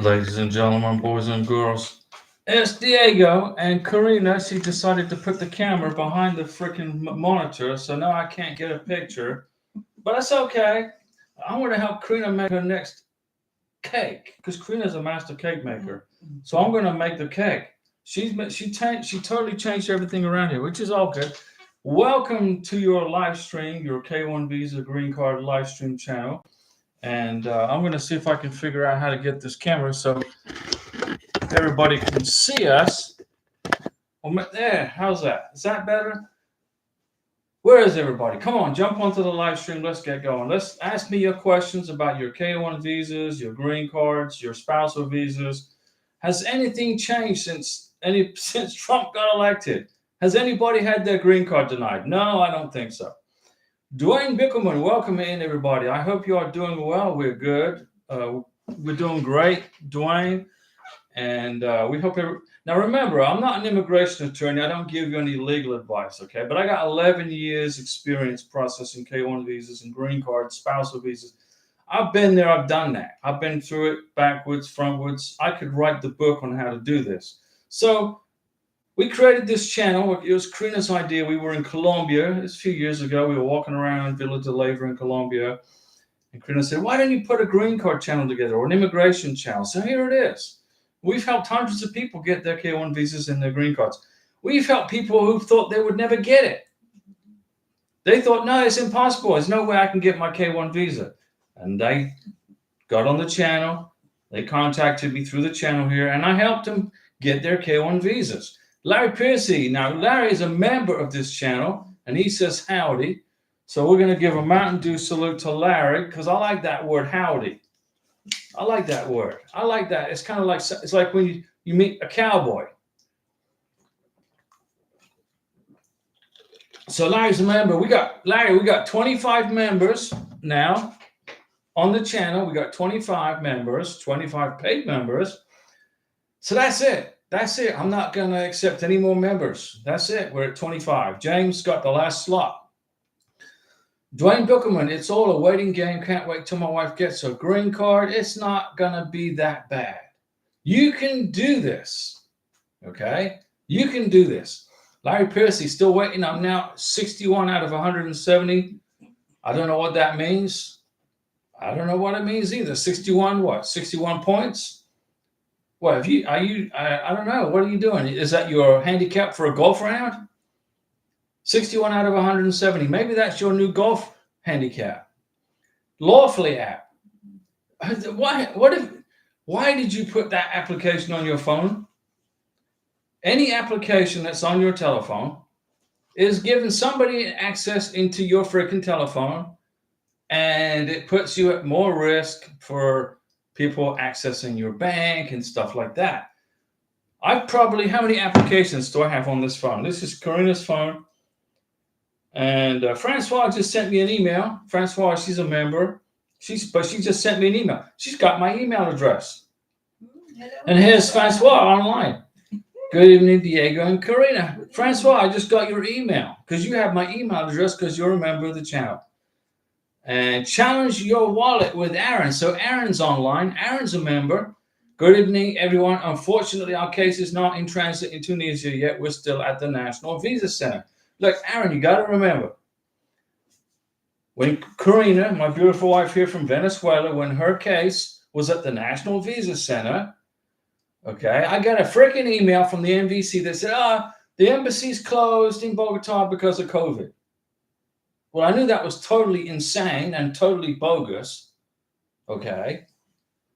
Ladies and gentlemen, boys and girls, it's Diego and Karina. She decided to put the camera behind the freaking monitor, so now I can't get a picture. But that's okay. I want to help Karina make her next cake because Karina's a master cake maker. So I'm going to make the cake. She totally changed everything around here, which is all good. Welcome to your live stream, your K1 Visa Green Card live stream channel. And I'm going to see if I can figure out how to get this camera so everybody can see us. Well, there, how's that? Is that better? Where is everybody? Come on, jump onto the live stream. Let's get going. Let's ask me your questions about your K1 visas, your green cards, your spousal visas. Has anything changed since Trump got elected? Has anybody had their green card denied? No, I don't think so. Dwayne Bickelman, welcome in, everybody. I hope you are doing well. We're good. We're doing great, Dwayne. And we hope now remember, I'm not an immigration attorney. I don't give you any legal advice, okay? But I got 11 years experience processing K1 visas and green cards, spousal visas. I've been there. I've done that. I've been through it backwards, frontwards. I could write the book on how to do this. So we created this channel. It was Karina's idea. We were in Colombia. It's a few years ago. We were walking around Villa de Leyva in Colombia. And Karina said, why don't you put a green card channel together or an immigration channel? So here it is. We've helped hundreds of people get their K1 visas and their green cards. We've helped people who thought they would never get it. They thought, no, it's impossible. There's no way I can get my K1 visa. And they got on the channel. They contacted me through the channel here, and I helped them get their K1 visas. Larry Piercy. Now, Larry is a member of this channel, and he says howdy. So we're going to give a Mountain Dew salute to Larry because I like that word, howdy. I like that word. I like that. It's kind of like, it's like when you meet a cowboy. So Larry's a member. We got 25 members now on the channel. We got 25 members, 25 paid members. So that's it. That's it. I'm not going to accept any more members. That's it. We're at 25. James got the last slot. Dwayne Bookerman, it's all a waiting game. Can't wait till my wife gets her green card. It's not going to be that bad. You can do this. Okay? You can do this. Larry Piercy, still waiting. I'm now 61 out of 170. I don't know what that means. I don't know what it means either. 61 what? 61 points? What have you? I don't know. What are you doing? Is that your handicap for a golf round? 61 out of 170. Maybe that's your new golf handicap. Lawfully app. Why did you put that application on your phone? Any application that's on your telephone is giving somebody access into your freaking telephone, and it puts you at more risk for people accessing your bank and stuff like that. How many applications do I have on this phone? This is Karina's phone. And Francois just sent me an email. Francois, she's a member. She just sent me an email. She's got my email address. Hello. And here's Francois online. Good evening, Diego and Karina. Francois, I just got your email because you have my email address because you're a member of the channel. And challenge your wallet with Aaron. So Aaron's online. Aaron's a member. Good evening, everyone. Unfortunately, our case is not in transit in Tunisia yet. We're still at the National Visa Center. Look, Aaron, you got to remember, when Karina, my beautiful wife here from Venezuela, when her case was at the National Visa Center, okay, I got a freaking email from the NVC that said, the embassy's closed in Bogota because of COVID. Well, I knew that was totally insane and totally bogus, okay?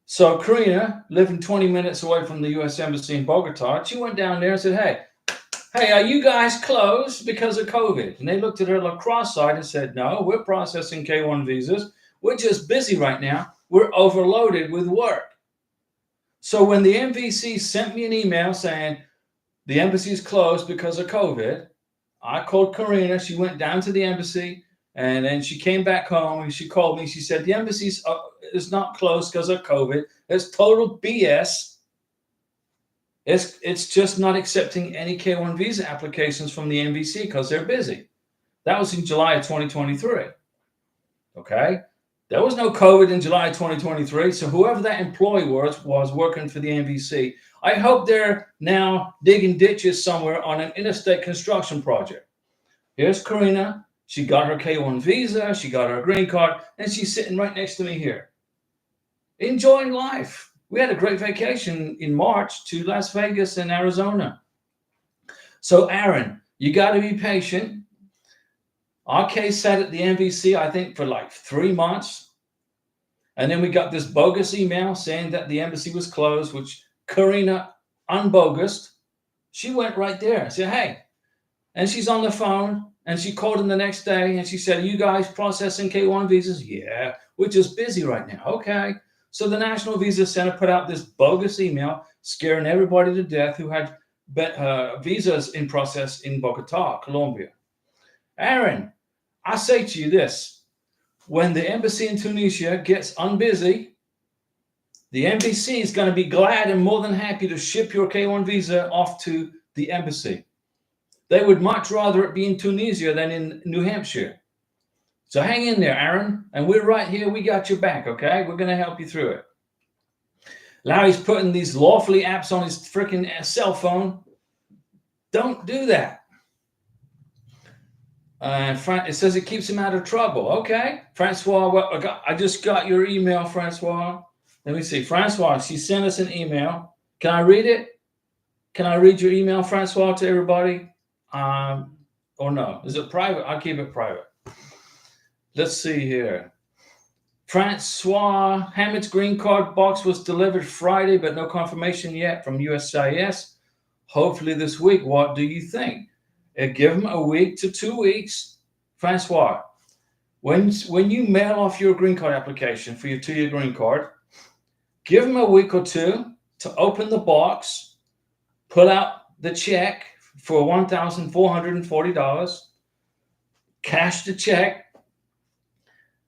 So Karina, living 20 minutes away from the U.S. Embassy in Bogota, she went down there and said, hey, are you guys closed because of COVID? And they looked at her like cross-eyed and said, no, we're processing K1 visas. We're just busy right now. We're overloaded with work. So when the MVC sent me an email saying the embassy is closed because of COVID, I called Karina. She went down to the embassy, and then she came back home, and she called me. She said, the embassy is not closed because of COVID. It's total BS. It's just not accepting any K1 visa applications from the NVC because they're busy. That was in July of 2023. Okay? There was no COVID in July 2023. So whoever that employee was working for the NBC, I hope they're now digging ditches somewhere on an interstate construction project. Here's Karina. She got her K1 visa. She got her green card. And she's sitting right next to me here, enjoying life. We had a great vacation in March to Las Vegas and Arizona. So, Aaron, you got to be patient. Our case sat at the NBC, I think, for like 3 months. And then we got this bogus email saying that the embassy was closed, which Karina unbogus. She went right there and said, hey. And she's on the phone and she called him the next day and she said, are you guys processing K1 visas? Yeah, we're just busy right now. Okay. So the National Visa Center put out this bogus email scaring everybody to death who had visas in process in Bogota, Colombia. Aaron, I say to you this. When the embassy in Tunisia gets unbusy, the embassy is going to be glad and more than happy to ship your K1 visa off to the embassy. They would much rather it be in Tunisia than in New Hampshire. So hang in there, Aaron, and we're right here. We got your back, okay? We're going to help you through it. Larry's putting these lawfully apps on his freaking cell phone. Don't do that. It says it keeps him out of trouble. Okay, Francois, I just got your email, Francois. Let me see. Francois, she sent us an email. Can I read it? Can I read your email, Francois, to everybody? Or no? Is it private? I'll keep it private. Let's see here. Francois, Hamid's green card box was delivered Friday, but no confirmation yet from USCIS. Hopefully this week. What do you think? Give him a week to 2 weeks. Francois, when you mail off your green card application for your 2-year green card, give him a week or two to open the box, pull out the check for $1,440, cash the check,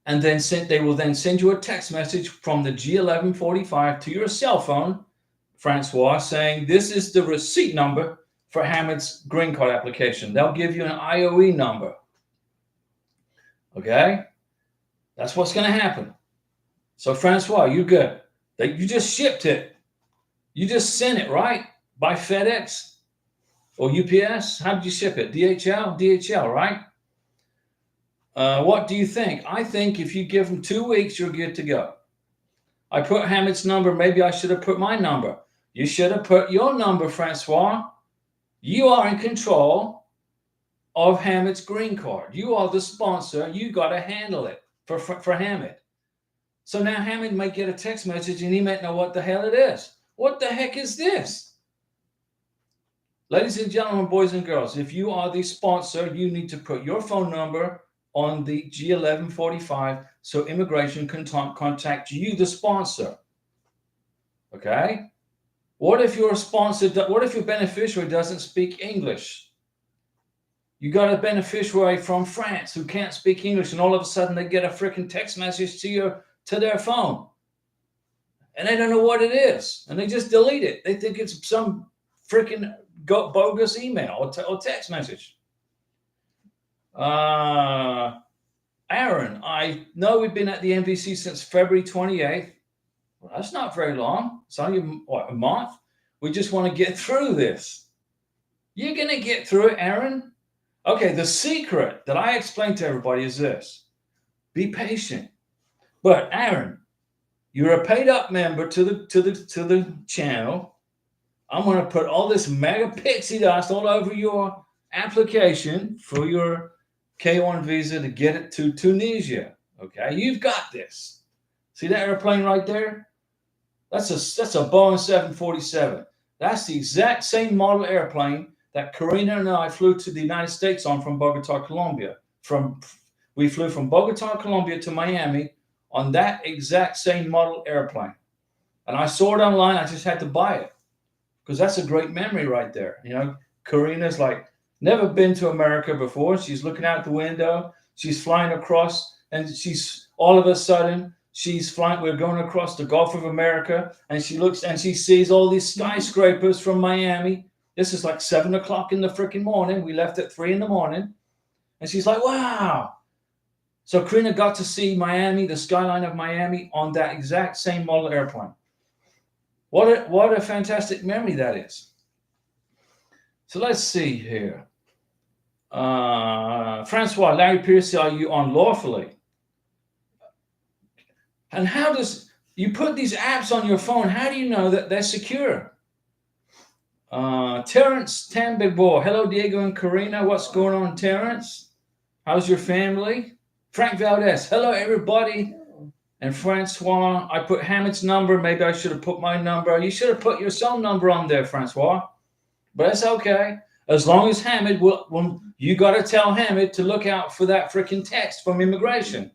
and then they will then send you a text message from the G1145 to your cell phone, Francois, saying this is the receipt number for Hamid's green card application. They'll give you an IOE number. Okay? That's what's going to happen. So, Francois, you're good. You just shipped it. You just sent it, right? By FedEx or UPS? How did you ship it? DHL? DHL, right? What do you think? I think if you give them 2 weeks, you're good to go. I put Hamid's number. Maybe I should have put my number. You should have put your number, Francois. You are in control of Hamid's green card. You are the sponsor. You got to handle it for Hamid. So now Hamid might get a text message and he might know what the hell it is. What the heck is this? Ladies and gentlemen, boys and girls, if you are the sponsor, you need to put your phone number on the G1145 so immigration can contact you, the sponsor. Okay? What if your sponsor, what if your beneficiary doesn't speak English? You got a beneficiary from France who can't speak English, and all of a sudden they get a freaking text message to their phone. And they don't know what it is. And they just delete it. They think it's some freaking bogus email or text message. Aaron, I know we've been at the NBC since February 28th. Well, that's not very long. It's only, a month? We just want to get through this. You're going to get through it, Aaron. Okay, the secret that I explained to everybody is this. Be patient. But Aaron, you're a paid up member to the channel. I'm going to put all this mega pixie dust all over your application for your K1 visa to get it to Tunisia. Okay, you've got this. See that airplane right there? That's a Boeing 747. That's the exact same model airplane that Karina and I flew to the United States on from Bogota, Colombia. We flew from Bogota, Colombia to Miami on that exact same model airplane. And I saw it online. I just had to buy it because that's a great memory right there. You know, Karina's like never been to America before. She's looking out the window. She's flying across, and she's all of a sudden she's flying. We're going across the Gulf of America, and she looks and she sees all these skyscrapers from Miami. This is like 7 o'clock in the freaking morning. We left at 3 in the morning, and she's like, "Wow, So Karina got to see Miami, the skyline of Miami, on that exact same model airplane. What a fantastic memory that is. So let's see here. Francois, Larry Pierce, are you on lawfully? And how does you put these apps on your phone? How do you know that they're secure? Terrence Tambigbo, hello Diego and Karina. What's going on, Terrence? How's your family? Frank Valdez, hello everybody. And Francois, I put Hamid's number. Maybe I should have put my number. You should have put your cell number on there, Francois. But it's okay. As long as Hamid will, you got to tell Hamid to look out for that freaking text from immigration.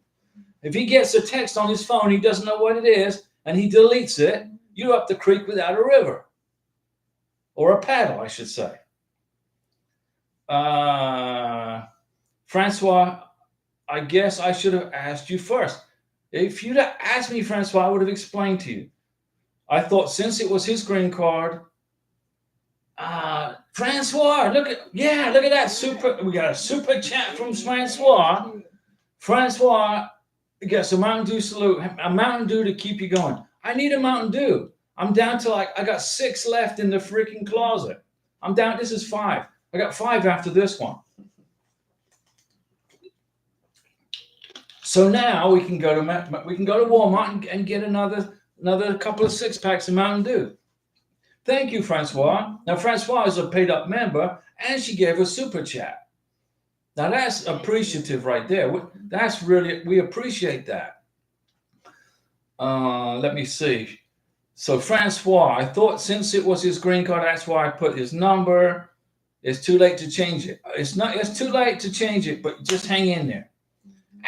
If he gets a text on his phone, he doesn't know what it is, and he deletes it, you're up the creek without a river. Or a paddle, I should say. Francois, I guess I should have asked you first. If you'd have asked me, Francois, I would have explained to you. I thought since it was his green card, Francois, look at that super. We got a super chat from Francois. Francois gets a Mountain Dew salute, a Mountain Dew to keep you going. I need a Mountain Dew. I'm down to I got 6 left in the freaking closet. I'm down. This is 5. I got 5 after this one. So now we can go to Walmart and get another couple of 6-packs of Mountain Dew. Thank you, Francois. Now, Francois is a paid-up member, and she gave a super chat. Now, that's appreciative right there. That's really, we appreciate that. Let me see. So, Francois, I thought since it was his green card, that's why I put his number. It's too late to change it. It's too late to change it, but just hang in there.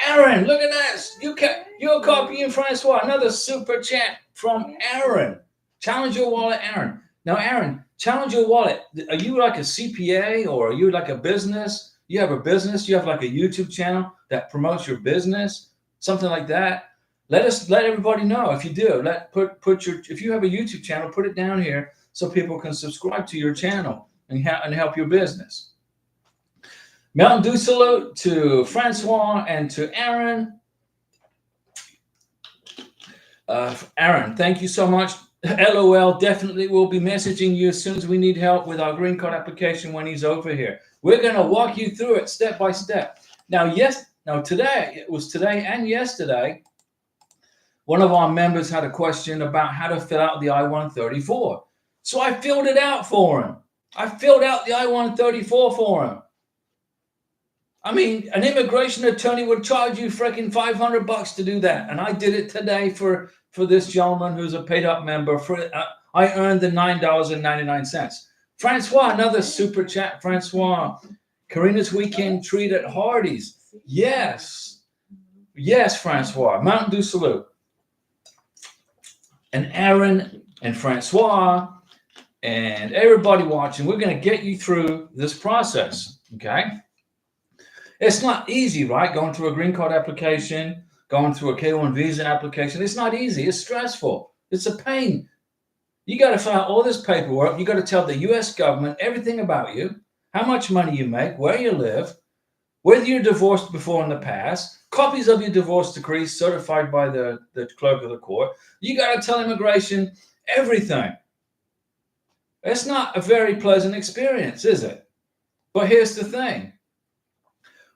Aaron, look at that. You're copying Francois. Another super chat from Aaron. Challenge your wallet, Aaron. Now, Aaron, challenge your wallet. Are you like a CPA or are you like a business? You have a business. You have like a YouTube channel that promotes your business, something like that. Let everybody know if you do. If you have a YouTube channel, put it down here so people can subscribe to your channel and help your business. Mountain Dew salute to Francois and to Aaron. Aaron, thank you so much. LOL, definitely will be messaging you as soon as we need help with our green card application when he's over here. We're going to walk you through it step by step. Now, today and yesterday, one of our members had a question about how to fill out the I-134. So I filled it out for him. I filled out the I-134 for him. I mean, an immigration attorney would charge you freaking $500 to do that. And I did it today for this gentleman who's a paid up member. I earned the $9.99. Francois, another super chat. Francois, Karina's weekend treat at Hardee's. Yes, Francois. Mountain Dew salute. And Aaron and Francois and everybody watching, we're going to get you through this process, okay? It's not easy, right? Going through a green card application, going through a K-1 visa application. It's not easy. It's stressful. It's a pain. You got to fill out all this paperwork. You got to tell the U.S. government everything about you, how much money you make, where you live, whether you're divorced before in the past, copies of your divorce decree certified by the clerk of the court. You got to tell immigration everything. It's not a very pleasant experience, is it? But here's the thing.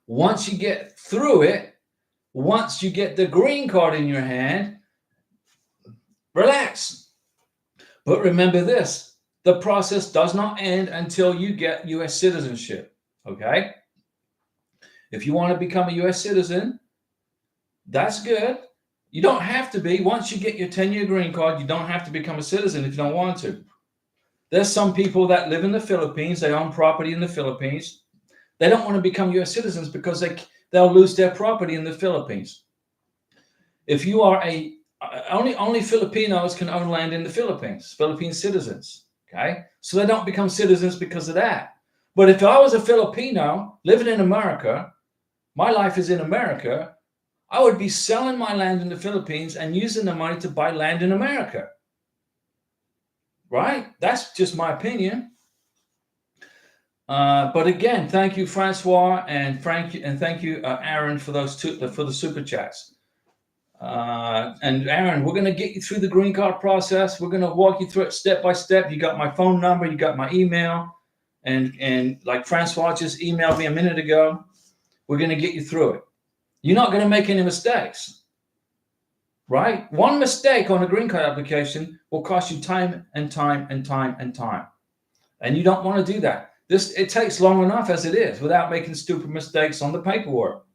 Once you get through it, once you get the green card in your hand, relax. But remember this, the process does not end until you get U.S. citizenship, okay? If you want to become a U.S. citizen, that's good. You don't have to be. Once you get your 10-year green card, you don't have to become a citizen if you don't want to. There's some people that live in the Philippines. They own property in the Philippines. They don't want to become U.S. citizens because they'll lose their property in the Philippines. If you are only Filipinos can own land in the Philippines, Philippine citizens, okay? So they don't become citizens because of that. But if I was a Filipino living in America, my life is in America, I would be selling my land in the Philippines and using the money to buy land in America. Right? That's just my opinion. But again, thank you, Francois, and thank you, Aaron, for those for the super chats. And Aaron, we're going to get you through the green card process. We're going to walk you through it step by step. You got my phone number, you got my email, and like Francois just emailed me a minute ago, we're going to get you through it. You're not going to make any mistakes, right? One mistake on a green card application will cost you time and time and time and time. And you don't want to do that. It takes long enough as it is without making stupid mistakes on the paperwork.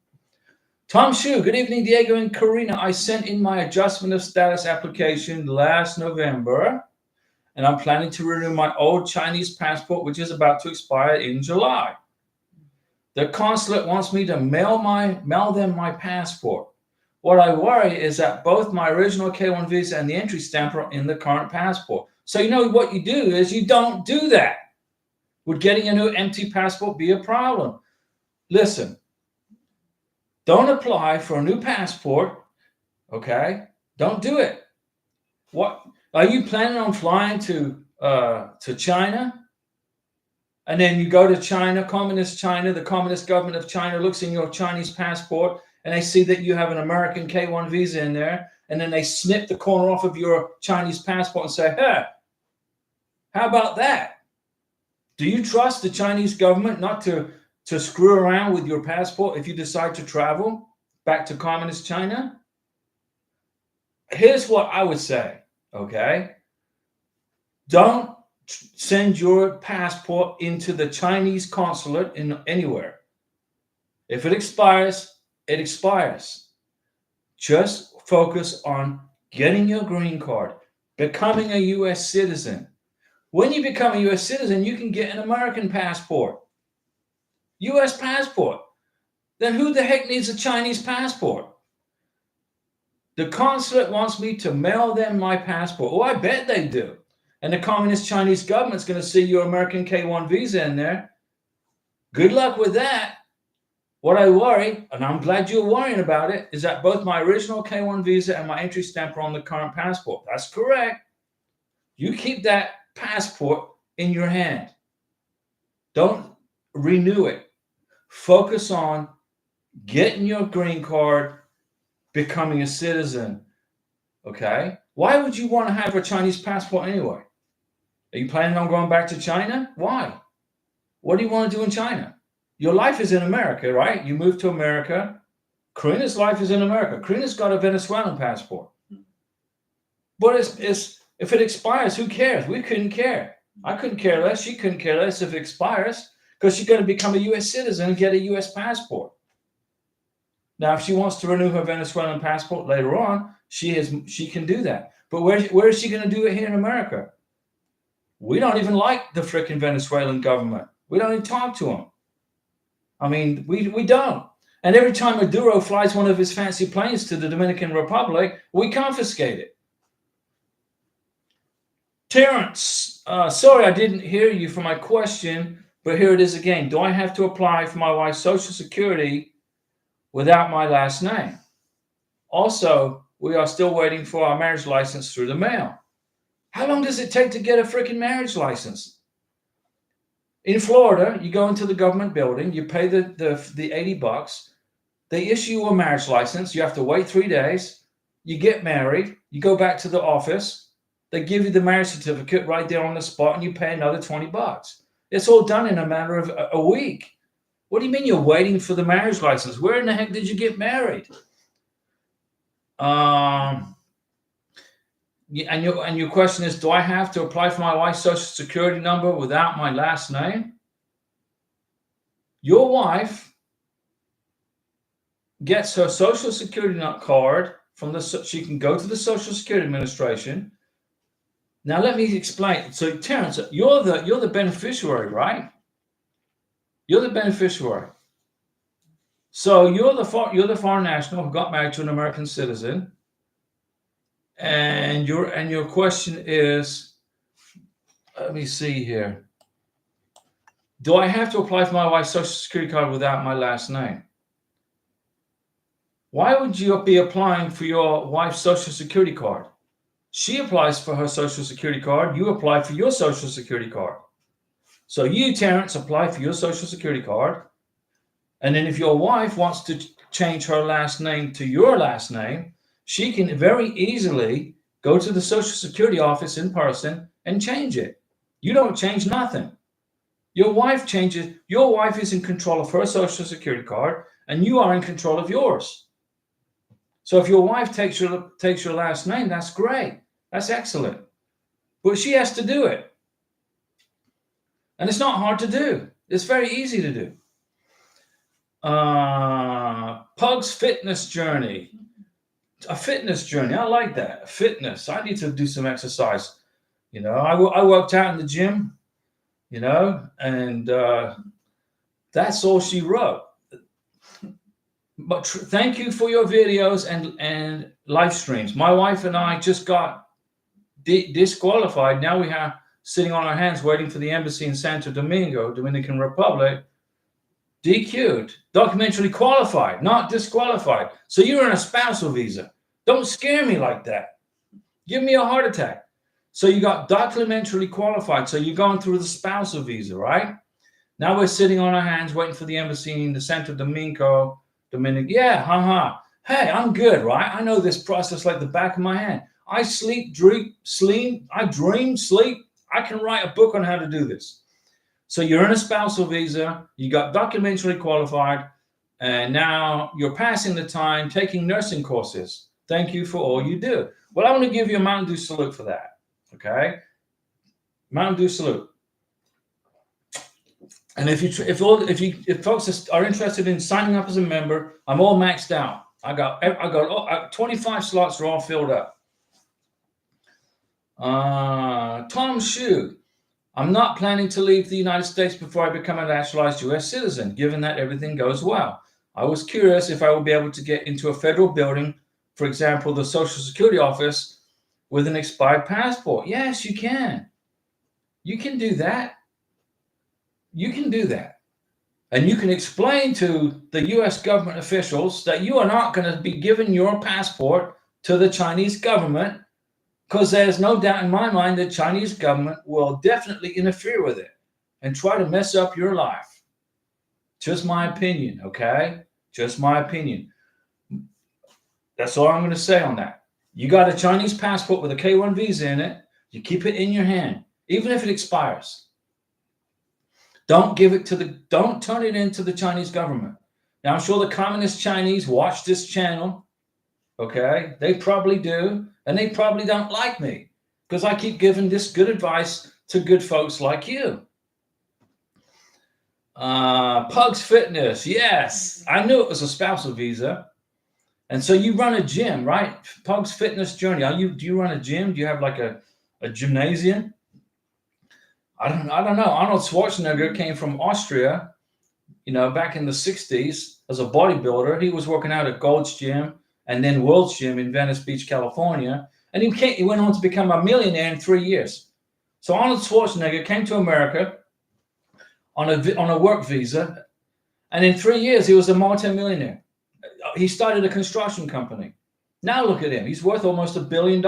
Tom Shu, good evening, Diego and Karina. I sent in my adjustment of status application last November, and I'm planning to renew my old Chinese passport, which is about to expire in July. The consulate wants me to mail them my passport. What I worry is that both my original K1 visa and the entry stamp are in the current passport. So you know what you do is you don't do that. Would getting a new empty passport be a problem? Listen, don't apply for a new passport, okay? Don't do it. What are you planning on flying to China? And then you go to China, communist China, the communist government of China looks in your Chinese passport and they see that you have an American K1 visa in there, and then they snip the corner off of your Chinese passport and say, hey, how about that? Do you trust the Chinese government not to screw around with your passport if you decide to travel back to communist China? Here's what I would say, okay? Don't send your passport into the Chinese consulate in anywhere. If it expires, it expires. Just focus on getting your green card, becoming a U.S. citizen. When you become a U.S. citizen, you can get an American passport, U.S. passport. Then who the heck needs a Chinese passport? The consulate wants me to mail them my passport. Oh, I bet they do. And the communist Chinese government's going to see your American K1 visa in there. Good luck with that. What I worry, and I'm glad you're worrying about it, is that both my original K1 visa and my entry stamp are on the current passport. That's correct. You keep that passport in your hand. Don't renew it. Focus on getting your green card, becoming a citizen. Okay? Why would you want to have a Chinese passport anyway? Are you planning on going back to China? Why? What do you want to do in China? Your life is in America, right? You moved to America. Karina's life is in America. Karina's got a Venezuelan passport. But if it expires, who cares? We couldn't care. I couldn't care less. She couldn't care less if it expires, because she's going to become a U.S. citizen and get a U.S. passport. Now, if she wants to renew her Venezuelan passport later on, she can do that. But where is she going to do it here in America? We don't even like the freaking Venezuelan government. We don't even talk to them. I mean, we don't. And every time Maduro flies one of his fancy planes to the Dominican Republic, we confiscate it. Terrence, sorry I didn't hear you for my question, but here it is again. Do I have to apply for my wife's Social Security without my last name? Also, we are still waiting for our marriage license through the mail. How long does it take to get a freaking marriage license? In Florida, you go into the government building, you pay the $80. They issue you a marriage license. You have to wait 3 days. You get married. You go back to the office. They give you the marriage certificate right there on the spot, and you pay another $20. It's all done in a matter of a week. What do you mean you're waiting for the marriage license? Where in the heck did you get married? And your question is, do I have to apply for my wife's Social Security number without my last name? Your wife gets her Social Security card she can go to the Social Security Administration. Now let me explain. So Terrence, you're the beneficiary, right? You're the beneficiary. So you're the foreign national who got married to an American citizen. And your question is, let me see here. Do I have to apply for my wife's Social Security card without my last name? Why would you be applying for your wife's Social Security card? She applies for her Social Security card. You apply for your Social Security card. So you, Terrence, apply for your Social Security card. And then if your wife wants to change her last name to your last name, she can very easily go to the Social Security office in person and change it. You don't change nothing. Your wife changes. Your wife is in control of her Social Security card, and you are in control of yours. So if your wife takes your last name, that's great. That's excellent. But she has to do it. And it's not hard to do. It's very easy to do. Pug's fitness journey. A fitness journey. I like that. Fitness. I need to do some exercise. You know, I worked out in the gym, you know, and that's all she wrote. But thank you for your videos and live streams. My wife and I just got disqualified. Now we have sitting on our hands waiting for the embassy in Santo Domingo, Dominican Republic. DQ'd, documentary qualified, not disqualified. So you're on a spousal visa. Don't scare me like that. Give me a heart attack. So you got documentary qualified. So you're going through the spousal visa, right? Now we're sitting on our hands waiting for the embassy in the Santo Domingo, Yeah, Hey, I'm good, right? I know this process like the back of my hand. I sleep, dream, sleep. I dream, sleep. I can write a book on how to do this. So you're in a spousal visa, you got documentary qualified, and now you're passing the time taking nursing courses. Thank you for all you do. Well, I want to give you a Mountain Dew salute for that. Okay? Mountain Dew salute. And if folks are interested in signing up as a member, I'm all maxed out. I got 25 slots are all filled up. Tom Shu. I'm not planning to leave the United States before I become a naturalized U.S. citizen, given that everything goes well. I was curious if I will be able to get into a federal building, for example, the Social Security office, with an expired passport. Yes, you can. You can do that. You can do that. And you can explain to the U.S. government officials that you are not going to be giving your passport to the Chinese government, because there's no doubt in my mind the Chinese government will definitely interfere with it and try to mess up your life. Just my opinion, okay? Just my opinion. That's all I'm going to say on that. You got a Chinese passport with a K-1 visa in it. You keep it in your hand, even if it expires. Don't turn it into the Chinese government. Now, I'm sure the communist Chinese watch this channel. Okay, they probably do, and they probably don't like me because I keep giving this good advice to good folks like you. Pug's Fitness, yes, I knew it was a spousal visa, and so you run a gym, right? Pug's Fitness Journey. Do you run a gym? Do you have like a gymnasium? I don't know. Arnold Schwarzenegger came from Austria, you know, back in the 60s as a bodybuilder. He was working out at Gold's Gym and then World's Gym in Venice Beach, California. And he went on to become a millionaire in 3 years. So Arnold Schwarzenegger came to America on a work visa. And in 3 years, he was a multimillionaire. He started a construction company. Now look at him. He's worth almost $1 billion.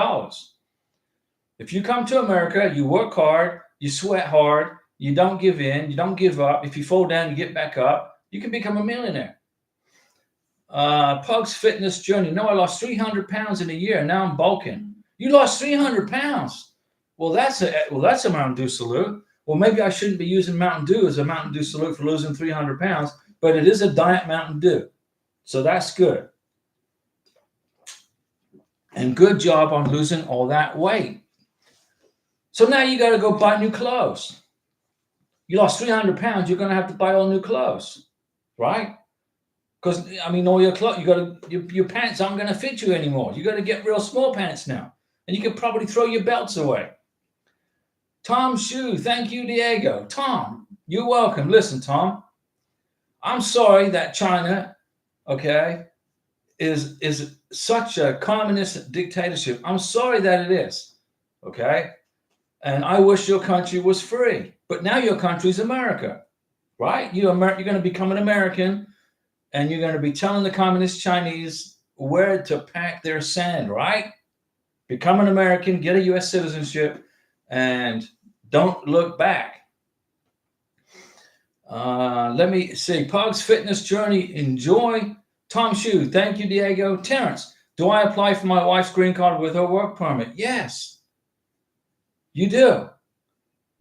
If you come to America, you work hard, you sweat hard, you don't give in, you don't give up. If you fall down, you get back up. You can become a millionaire. Pug's Fitness Journey. No, I lost 300 pounds in a year. Now I'm bulking. You lost 300 pounds. Well, that's a Mountain Dew salute. Well, maybe I shouldn't be using Mountain Dew as a Mountain Dew salute for losing 300 pounds, but it is a diet Mountain Dew. So that's good. And good job on losing all that weight. So now you got to go buy new clothes. You lost 300 pounds, you're going to have to buy all new clothes, right? Because, I mean, all your clothes, your pants aren't going to fit you anymore. You got to get real small pants now. And you could probably throw your belts away. Tom Shu, thank you, Diego. Tom, you're welcome. Listen, Tom, I'm sorry that China, okay, is such a communist dictatorship. I'm sorry that it is, okay? And I wish your country was free. But now your country's America, right? You're going to become an American, and you're going to be telling the communist Chinese where to pack their sand, right? Become an American, get a U.S. citizenship, and don't look back. Let me see. Pug's fitness journey. Enjoy. Tom Shoe. Thank you, Diego. Terrence. Do I apply for my wife's green card with her work permit? Yes, you do.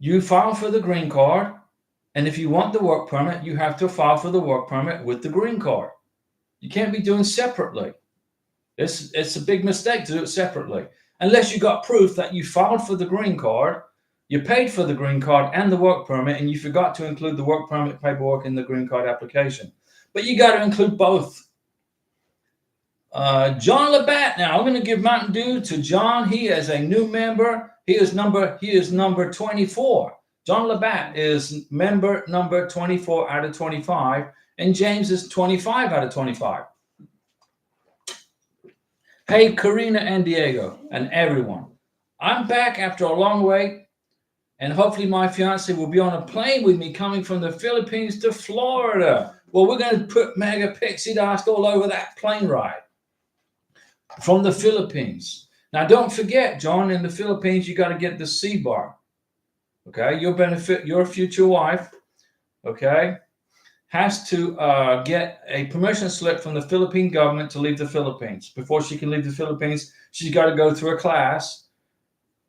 You file for the green card, and if you want the work permit, you have to file for the work permit with the green card. You can't be doing separately. It's a big mistake to do it separately. Unless you got proof that you filed for the green card, you paid for the green card and the work permit, and you forgot to include the work permit paperwork in the green card application. But you got to include both. John Labatt. Now I'm going to give Mountain Dew to John. He is a new member. He is number 24. John Labatt is member number 24 out of 25, and James is 25 out of 25. Hey, Karina and Diego and everyone. I'm back after a long wait, and hopefully my fiance will be on a plane with me coming from the Philippines to Florida. Well, we're going to put mega pixie dust all over that plane ride from the Philippines. Now, don't forget, John, in the Philippines, you got to get the C bar. Okay, you'll benefit your future wife. Okay, has to get a permission slip from the Philippine government to leave the Philippines. Before she can leave the Philippines, she's got to go through a class,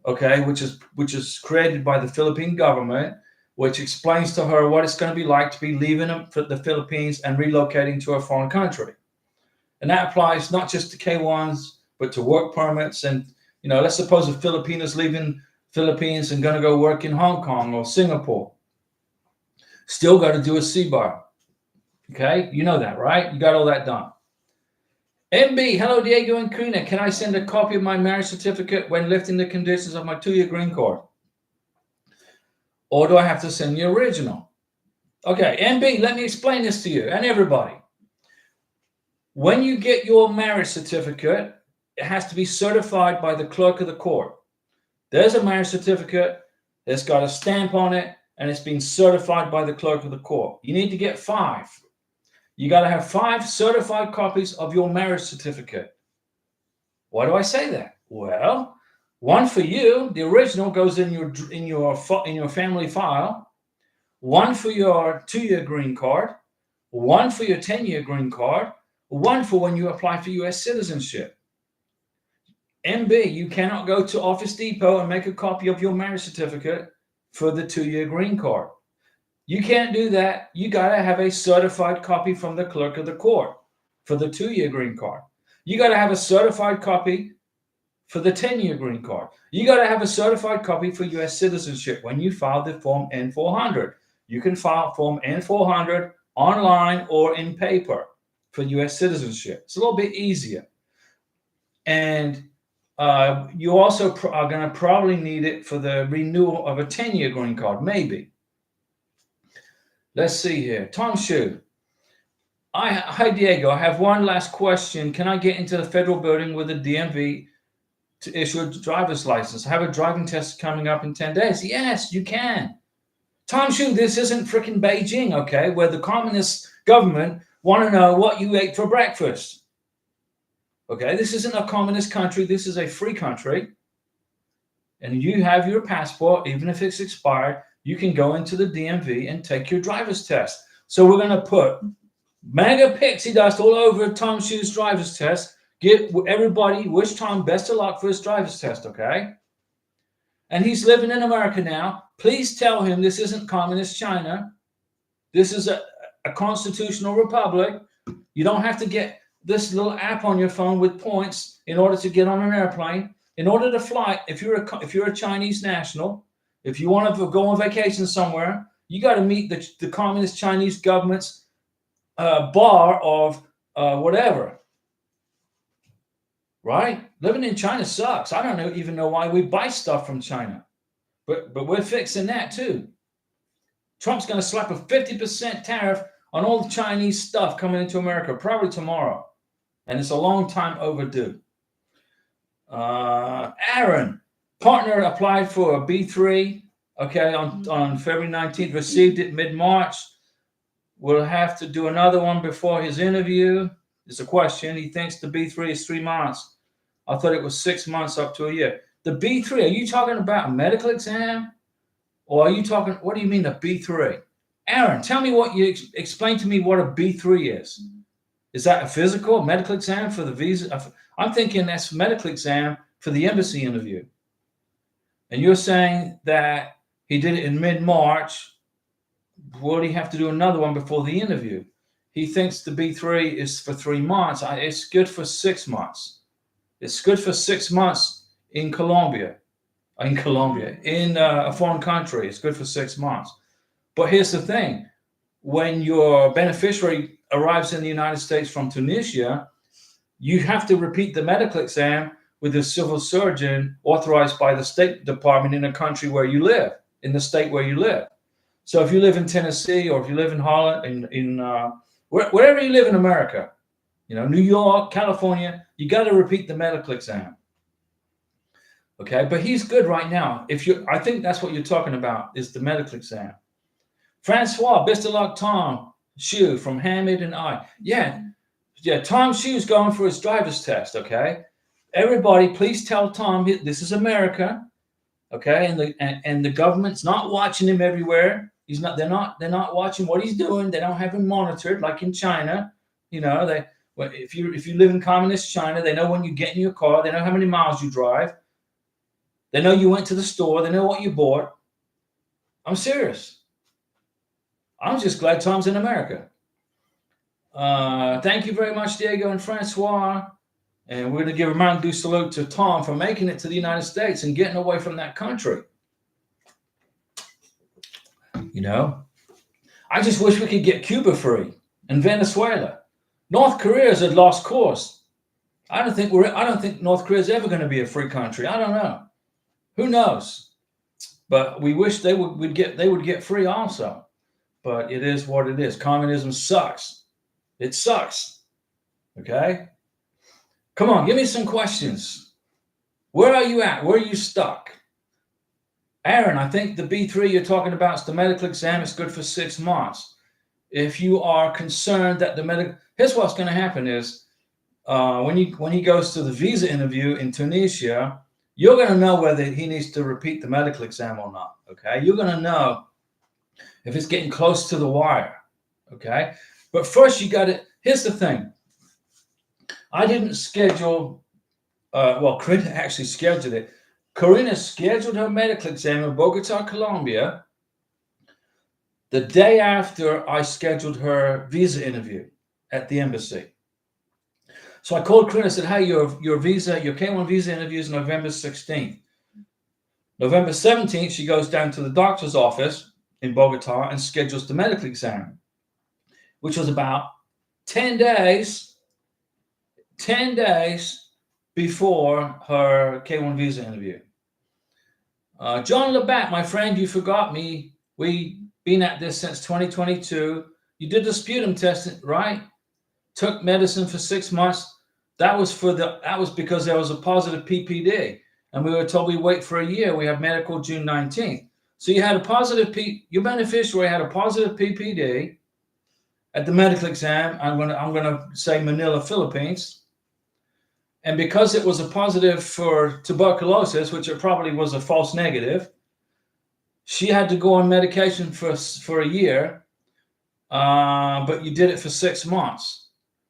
okay, which is created by the Philippine government, which explains to her what it's going to be like to be leaving the Philippines and relocating to a foreign country. And that applies not just to K1s, but to work permits. And, let's suppose a Filipino's leaving Philippines and going to go work in Hong Kong or Singapore. Still got to do a C-bar. Okay, you know that, right? You got all that done. MB, hello, Diego and Karina. Can I send a copy of my marriage certificate when lifting the conditions of my 2-year green card? Or do I have to send the original? Okay, MB, let me explain this to you and everybody. When you get your marriage certificate, it has to be certified by the clerk of the court. There's a marriage certificate that's got a stamp on it, and it's been certified by the clerk of the court. You need to get 5. You got to have 5 certified copies of your marriage certificate. Why do I say that? Well, one for you, the original goes in your family file. One for your 2-year green card. One for your 10-year green card. One for when you apply for U.S. citizenship. MB, you cannot go to Office Depot and make a copy of your marriage certificate for the 2-year green card. You can't do that. You got to have a certified copy from the clerk of the court for the 2-year green card. You got to have a certified copy for the 10-year green card. You got to have a certified copy for U.S. citizenship when you file the Form N-400. You can file Form N-400 online or in paper for U.S. citizenship. It's a little bit easier. And you also are going to probably need it for the renewal of a 10-year green card, maybe. Let's see here. Tom Shoe. Hi, Diego. I have one last question. Can I get into the federal building with the DMV to issue a driver's license? I have a driving test coming up in 10 days. Yes, you can. Tom Shoe, this isn't freaking Beijing, okay, where the communist government want to know what you ate for breakfast. Okay, this isn't a communist country. This is a free country. And you have your passport, even if it's expired, you can go into the DMV and take your driver's test. So we're going to put mega pixie dust all over Tom Shoe's driver's test. Wish Tom best of luck for his driver's test, okay? And he's living in America now. Please tell him this isn't communist China. This is a constitutional republic. You don't have to get this little app on your phone with points in order to get on an airplane. In order to fly, if you're a Chinese national, if you want to go on vacation somewhere, you got to meet the communist Chinese government's bar of whatever. Right? Living in China sucks. I don't even know why we buy stuff from China. But we're fixing that too. Trump's going to slap a 50% tariff on all the Chinese stuff coming into America, probably tomorrow. And it's a long time overdue. Aaron, partner applied for a B3, okay, on February 19th, received it mid-March. We'll have to do another one before his interview. It's a question. He thinks the B3 is 3 months. I thought it was 6 months up to a year. The B3, are you talking about a medical exam? Or are you talking, what do you mean the B3? Aaron, tell me what you explain to me what a B3 is. Is that a physical, medical exam for the visa? I'm thinking that's a medical exam for the embassy interview. And you're saying that he did it in mid-March. Will he have to do another one before the interview? He thinks the B3 is for 3 months. It's good for 6 months. It's good for 6 months in Colombia. In a foreign country. It's good for 6 months. But here's the thing. When your beneficiary arrives in the United States from Tunisia, you have to repeat the medical exam with a civil surgeon authorized by the State Department in a country where you live, in the state where you live. So if you live in Tennessee, or if you live in Holland, wherever you live in America, New York, California, you got to repeat the medical exam. Okay, but he's good right now. I think that's what you're talking about, is the medical exam. Francois, best of luck, Tom Shu from Hamid and I. Yeah, Tom Shu's going for his driver's test, okay? Everybody, please tell Tom this is America, okay? And the government's not watching him everywhere. They're not watching what he's doing. They don't have him monitored like in China. If you live in communist China, they know when you get in your car, they know how many miles you drive. They know you went to the store, they know what you bought. I'm serious. I'm just glad Tom's in America. Thank you very much, Diego and Francois. And we're going to give a round due salute to Tom for making it to the United States and getting away from that country. I just wish we could get Cuba free and Venezuela. North Korea's a lost cause. I don't think North Korea's ever going to be a free country. I don't know. Who knows? But we wish they would get free also. But it is what it is. Communism sucks. It sucks. Okay? Come on, give me some questions. Where are you at? Where are you stuck? Aaron, I think the B3 you're talking about is the medical exam. It's good for 6 months. If you are concerned that here's what's going to happen is when he goes to the visa interview in Tunisia, you're going to know whether he needs to repeat the medical exam or not. Okay? You're going to know if it's getting close to the wire. Okay? But first here's the thing. I didn't schedule, Karina actually scheduled it. Karina scheduled her medical exam in Bogota, Colombia, the day after I scheduled her visa interview at the embassy. So I called Karina and said, hey, your K1 visa interview is November 16th. November 17th, she goes down to the doctor's office in Bogota and schedules the medical exam, which was about 10 days before her K1 visa interview. John Labatt, my friend, you forgot me. We've been at this since 2022. You did the sputum test, right? Took medicine for 6 months. That was because there was a positive PPD, and we were told we wait for a year. We have medical June 19th. So you had a positive your beneficiary had a positive PPD at the medical exam. I'm gonna say Manila, Philippines. And because it was a positive for tuberculosis, which it probably was a false negative, she had to go on medication for a year, but you did it for 6 months.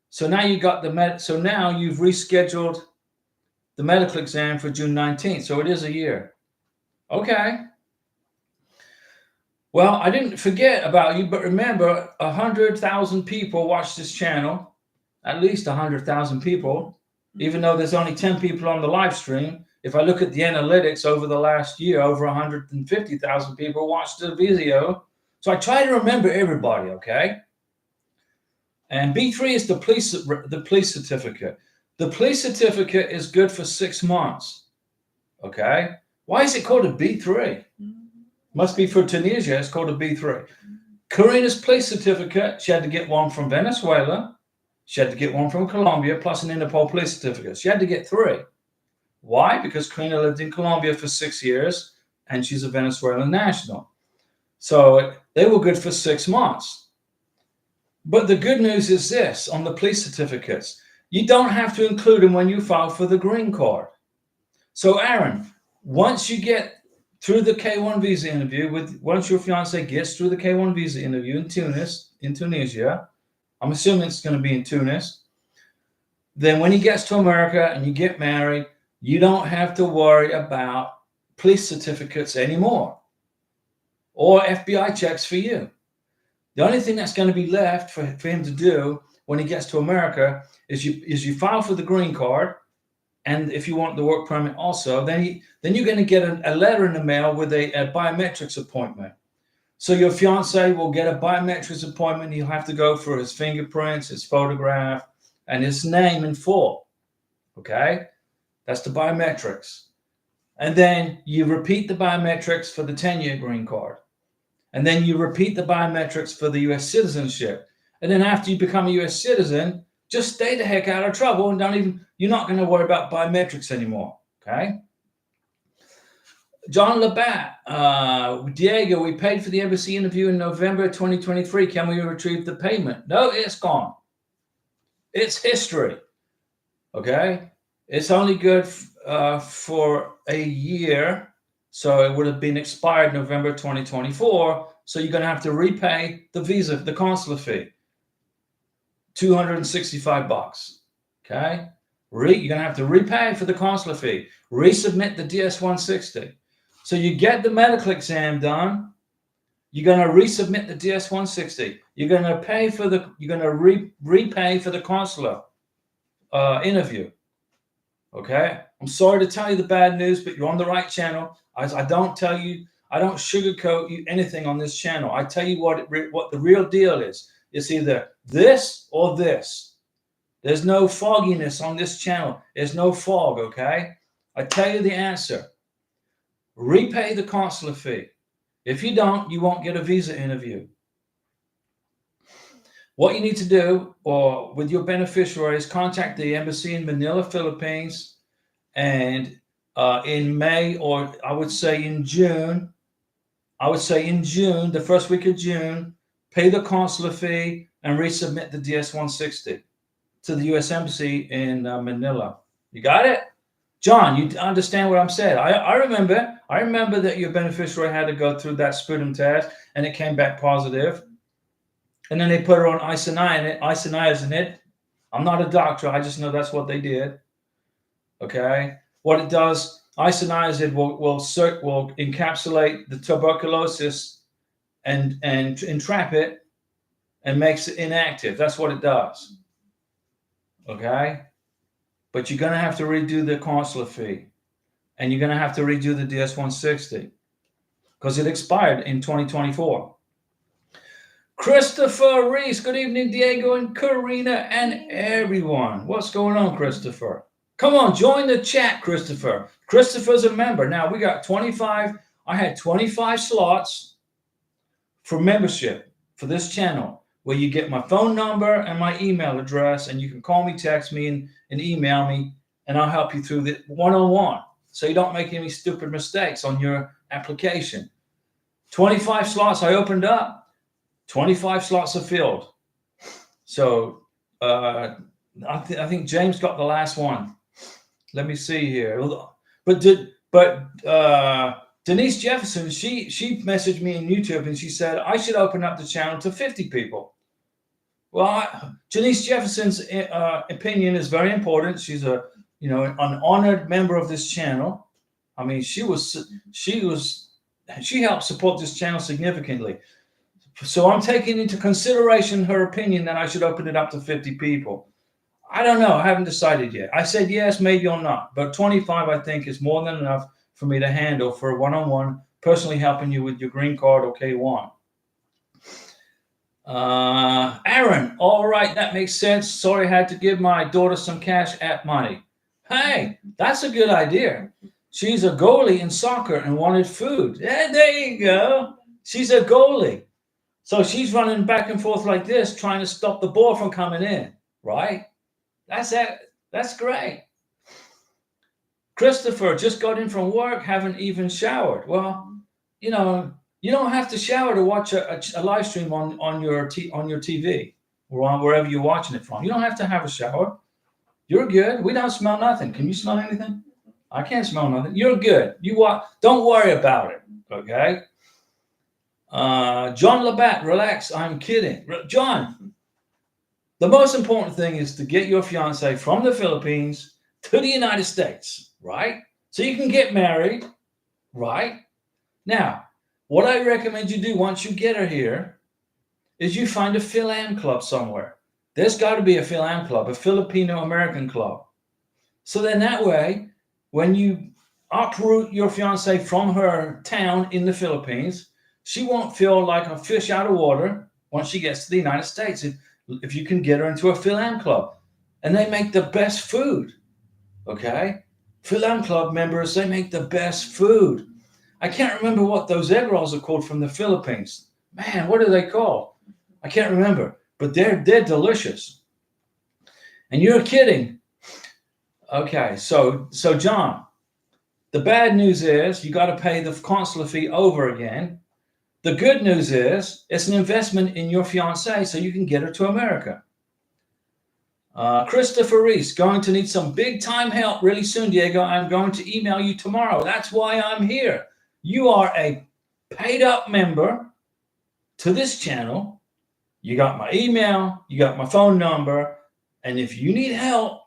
So now you got so now you've rescheduled the medical exam for June 19th. So it is a year. Okay. Well, I didn't forget about you, but remember, 100,000 people watch this channel, at least 100,000 people. Even though there's only 10 people on the live stream, if I look at the analytics over the last year, over 150,000 people watched the video. So I try to remember everybody, okay? And B3 is the police certificate. The police certificate is good for 6 months, okay? Why is it called a B3? Must be for Tunisia, it's called a B3. Karina's police certificate, she had to get one from Venezuela. She had to get one from Colombia, plus an Interpol police certificate. She had to get 3. Why? Because Karina lived in Colombia for 6 years, and she's a Venezuelan national. So they were good for 6 months. But the good news is this, on the police certificates, you don't have to include them when you file for the green card. So Aaron, once you get through the K1 visa interview, once your fiance gets through the K1 visa interview in Tunisia, I'm assuming it's going to be in Tunis. Then when he gets to America and you get married, you don't have to worry about police certificates anymore or FBI checks for you. The only thing that's going to be left for him to do when he gets to America is you file for the green card, and if you want the work permit also, then you're going to get a letter in the mail with a biometrics appointment. So your fiance will get a biometrics appointment. He'll have to go for his fingerprints, his photograph, and his name in full. Okay? That's the biometrics. And then you repeat the biometrics for the 10-year green card. And then you repeat the biometrics for the U.S. citizenship. And then after you become a U.S. citizen, just stay the heck out of trouble and you're not going to worry about biometrics anymore. Okay? John Labatt, Diego, we paid for the embassy interview in November 2023. Can we retrieve the payment? No, it's gone. It's history. Okay? It's only good for a year. So it would have been expired November 2024. So you're going to have to repay the visa, the consular fee, $265. Okay? You're going to have to repay for the consular fee, resubmit the DS-160. So you get the medical exam done. You're going to resubmit the DS-160. You're going to repay for the consular interview. Okay? I'm sorry to tell you the bad news, but you're on the right channel. I don't sugarcoat you anything on this channel. I tell you what the real deal is. It's either this or this. There's no fogginess on this channel. There's no fog, okay? I tell you the answer. Repay the consular fee. If you don't, you won't get a visa interview. What you need to do with your beneficiary is contact the embassy in Manila, Philippines, and in May, or I would say in June, the first week of June, pay the consular fee and resubmit the DS-160 to the U.S. Embassy in Manila. You got it? John, you understand what I'm saying? I remember that your beneficiary had to go through that sputum test and it came back positive. And then they put her on isoniazid. I'm not a doctor. I just know that's what they did. Okay? What it does, isoniazid will encapsulate the tuberculosis and entrap it and makes it inactive. That's what it does. Okay? But you're going to have to redo the consular fee. And you're going to have to redo the DS-160 because it expired in 2024. Christopher Reese, good evening, Diego and Karina and everyone. What's going on, Christopher? Come on, join the chat, Christopher. Christopher's a member. Now, we got 25. I had 25 slots for membership for this channel where you get my phone number and my email address, and you can call me, text me, and email me, and I'll help you through the one-on-one so you don't make any stupid mistakes on your application. 25 slots I opened up. 25 slots are filled. So I think James got the last one. Let me see here. But Denise Jefferson, she messaged me on YouTube and she said I should open up the channel to 50 people. Well, Denise Jefferson's opinion is very important. She's an honored member of this channel. I mean, she helped support this channel significantly. So I'm taking into consideration her opinion that I should open it up to 50 people. I don't know. I haven't decided yet. I said yes, maybe or not. But 25, I think, is more than enough for me to handle for a one-on-one, personally helping you with your green card or K1. Aaron, all right, that makes sense. Sorry, I had to give my daughter some cash app money. Hey, that's a good idea. She's a goalie in soccer and wanted food. Yeah, there you go. She's a goalie. So she's running back and forth like this, trying to stop the ball from coming in, right? That's it. That's great. Christopher just got in from work, haven't even showered. Well, you don't have to shower to watch a live stream on your TV or on wherever you're watching it from. You don't have to have a shower. You're good. We don't smell nothing. Can you smell anything? I can't smell nothing. You're good. Don't worry about it. Okay. John Labatt, relax. I'm kidding. John, the most important thing is to get your fiance from the Philippines to the United States, right? So you can get married, right? Now, what I recommend you do once you get her here is you find a Phil-Am club somewhere. There's got to be a Phil-Am club, a Filipino American club. So then that way, when you uproot your fiance from her town in the Philippines, she won't feel like a fish out of water once she gets to the United States. If you can get her into a Phil-Am club. And they make the best food, okay? Phil-Am club members, they make the best food. I can't remember what those egg rolls are called from the Philippines. Man, what are they called? I can't remember, but they're delicious. And you're kidding. Okay, so John, the bad news is you got to pay the consular fee over again. The good news is it's an investment in your fiancée so you can get her to America. Christopher Reese, going to need some big time help really soon, Diego. I'm going to email you tomorrow. That's why I'm here. You are a paid up member to this channel. You got my email, you got my phone number, and if you need help,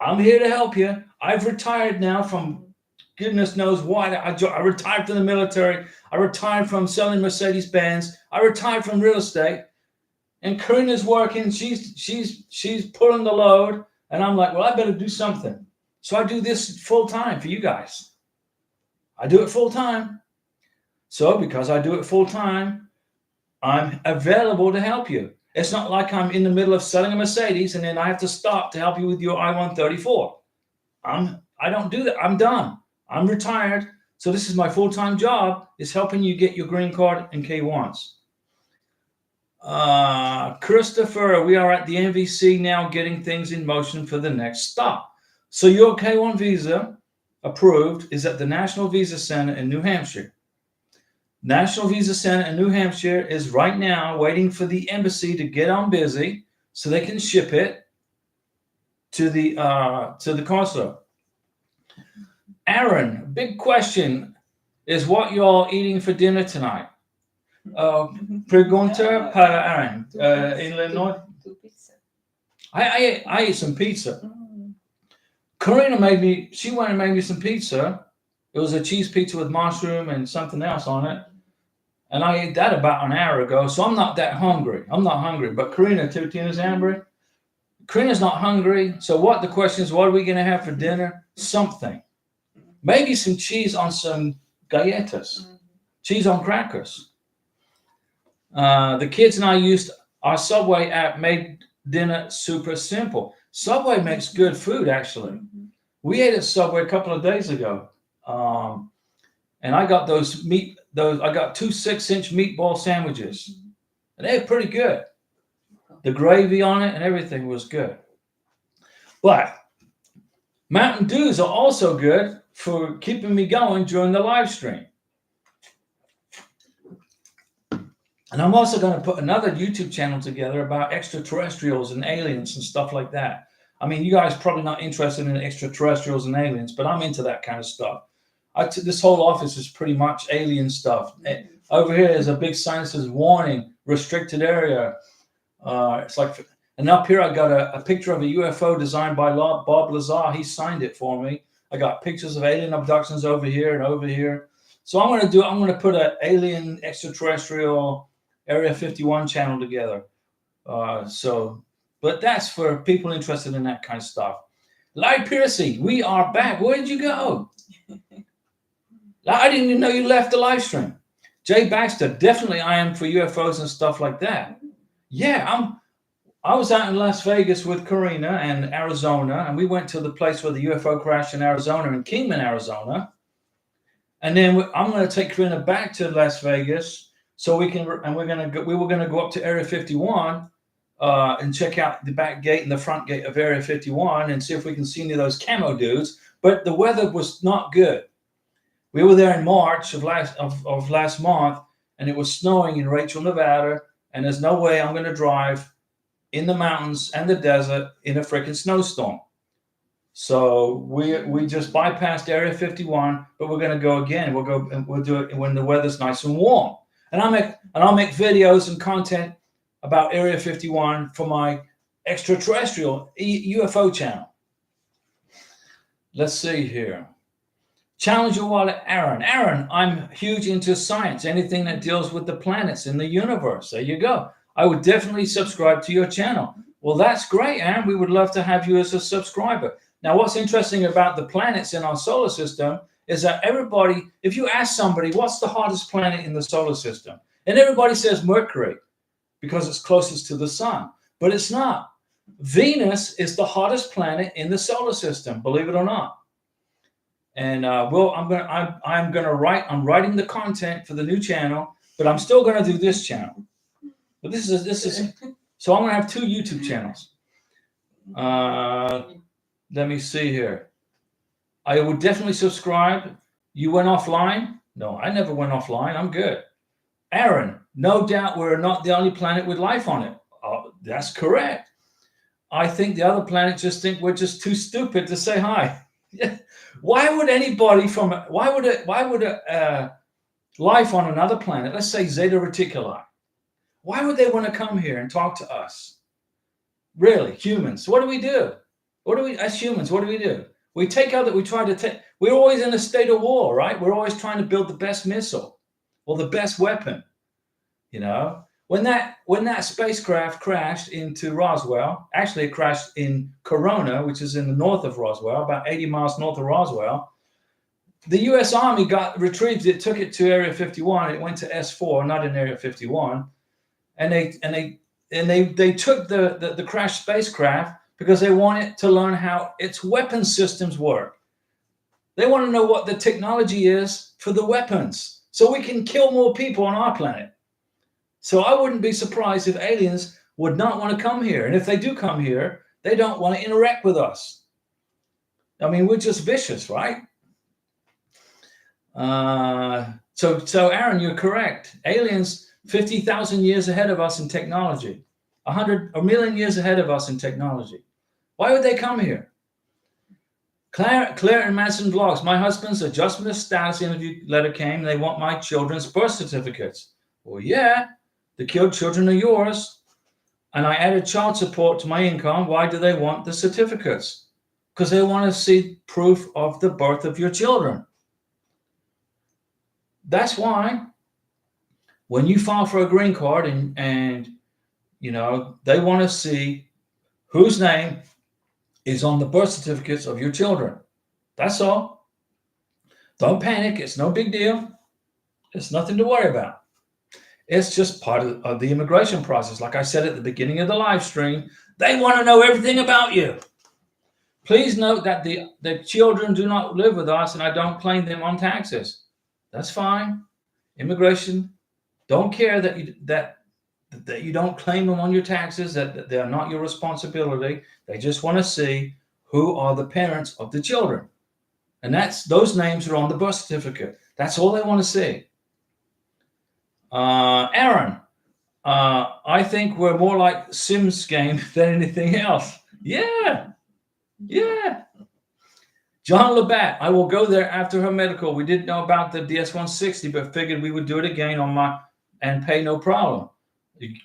I'm here to help you. I've retired now from goodness knows what. I retired from the military. I retired from selling Mercedes-Benz. I retired from real estate. And Karina's working. She's pulling the load. And I'm like, well, I better do something. So I do this full time for you guys. I do it full time. So because I do it full time, I'm available to help you. It's not like I'm in the middle of selling a Mercedes and then I have to stop to help you with your I-134. I don't do that. I'm done. I'm retired. So this is my full-time job, is helping you get your green card and K1s. Christopher, we are at the NVC now getting things in motion for the next stop. So your K1 visa approved is at the National Visa Center in New Hampshire. National Visa Center in New Hampshire is right now waiting for the embassy to get on busy so they can ship it to the consulate. Aaron, big question is what you're eating for dinner tonight? Pregunta para Aaron in Illinois. I ate some pizza. Karina went and made me some pizza. It was a cheese pizza with mushroom and something else on it. And I ate that about an hour ago, so I'm not that hungry. I'm not hungry, but Tina's hungry. Karina's not hungry, so the question is, what are we going to have for dinner? Something. Maybe some cheese on some galletas. Cheese on crackers. The kids and I used our Subway app, made dinner super simple. Subway makes good food, actually. We ate at Subway a couple of days ago. And I got I got 2 6-inch meatball sandwiches. And they're pretty good. The gravy on it and everything was good. But Mountain Dews are also good for keeping me going during the live stream. And I'm also going to put another YouTube channel together about extraterrestrials and aliens and stuff like that. I mean, you guys probably not interested in extraterrestrials and aliens, but I'm into that kind of stuff. This whole office is pretty much alien stuff. Over here is a big sign that says warning, restricted area. It's like, and up here I got a picture of a UFO designed by Bob Lazar. He signed it for me. I got pictures of alien abductions over here and over here. So I'm going to put an alien extraterrestrial Area 51 channel together. But that's for people interested in that kind of stuff. Larry Piercy, we are back. Where did you go? I didn't even know you left the live stream. Jay Baxter, definitely I am for UFOs and stuff like that. Yeah, I was out in Las Vegas with Karina and Arizona, and we went to the place where the UFO crashed in Arizona, in Kingman, Arizona. And then I'm going to take Karina back to Las Vegas so we were going to go up to Area 51 and check out the back gate and the front gate of Area 51 and see if we can see any of those camo dudes. But the weather was not good. We were there in March of last month, and it was snowing in Rachel, Nevada, and there's no way I'm going to drive in the mountains and the desert in a freaking snowstorm. So we just bypassed Area 51, but we're going to go again. We'll do it when the weather's nice and warm. And I'll make videos and content about Area 51 for my extraterrestrial UFO channel. Let's see here. Challenge your wallet, Aaron. Aaron, I'm huge into science, anything that deals with the planets in the universe. There you go. I would definitely subscribe to your channel. Well, that's great, Aaron. We would love to have you as a subscriber. Now, what's interesting about the planets in our solar system is that everybody, if you ask somebody, what's the hottest planet in the solar system? And everybody says Mercury because it's closest to the sun, but it's not. Venus is the hottest planet in the solar system, believe it or not. And I'm writing the content for the new channel, but I'm still going to do this channel. But this is so I'm going to have 2 YouTube channels. Let me see here. I would definitely subscribe. You went offline? No, I never went offline. I'm good. Aaron, no doubt we're not the only planet with life on it. Oh, that's correct. I think the other planets just think we're just too stupid to say hi. Why would life on another planet, let's say Zeta Reticuli, why would they want to come here and talk to us? Really, humans, what do? As humans, what do? We're always in a state of war, right? We're always trying to build the best missile or the best weapon. You know, when that spacecraft crashed into Roswell, actually it crashed in Corona, which is in the north of Roswell, about 80 miles north of Roswell. The U.S. Army retrieved it, took it to Area 51. It went to S4, not in Area 51, and they took the crashed spacecraft because they wanted to learn how its weapon systems work. They want to know what the technology is for the weapons, so we can kill more people on our planet. So I wouldn't be surprised if aliens would not want to come here. And if they do come here, they don't want to interact with us. I mean, we're just vicious, right? So Aaron, you're correct. Aliens 50,000 years ahead of us in technology, 100 or million years ahead of us in technology. Why would they come here? Claire and Madison vlogs. My husband's adjustment of status interview letter came. They want my children's birth certificates. Well, yeah, the children are yours. And I added child support to my income. Why do they want the certificates? Because they want to see proof of the birth of your children. That's why when you file for a green card and you know, they want to see whose name is on the birth certificates of your children. That's all. Don't panic. It's no big deal. It's nothing to worry about. It's just part of the immigration process. Like I said at the beginning of the live stream, they want to know everything about you. Please note that the children do not live with us and I don't claim them on taxes. That's fine. Immigration don't care that you don't claim them on your taxes, that they are not your responsibility. They just want to see who are the parents of the children. And those names are on the birth certificate. That's all they want to see. Aaron, I think we're more like Sims game than anything else. Yeah. John Labatt, I will go there after her medical. We didn't know about the DS-160, but figured we would do it again and pay no problem.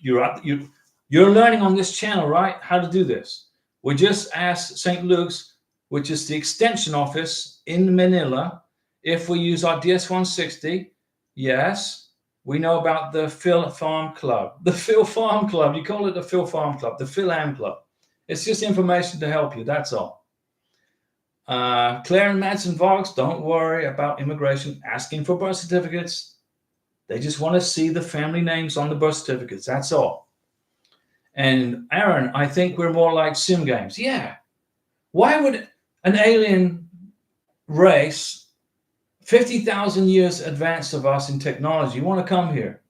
You're learning on this channel, right? How to do this. We just asked St. Luke's, which is the extension office in Manila, if we use our DS-160. Yes, we know about the Phil Farm Club. The Phil Farm Club. You call it the Phil Farm Club, the Phil Am Club. It's just information to help you. That's all. Claire and Madsen Vox, don't worry about immigration asking for birth certificates. They just want to see the family names on the birth certificates. That's all. And Aaron, I think we're more like sim games. Yeah. Why would an alien race 50,000 years advanced of us in technology want to come here?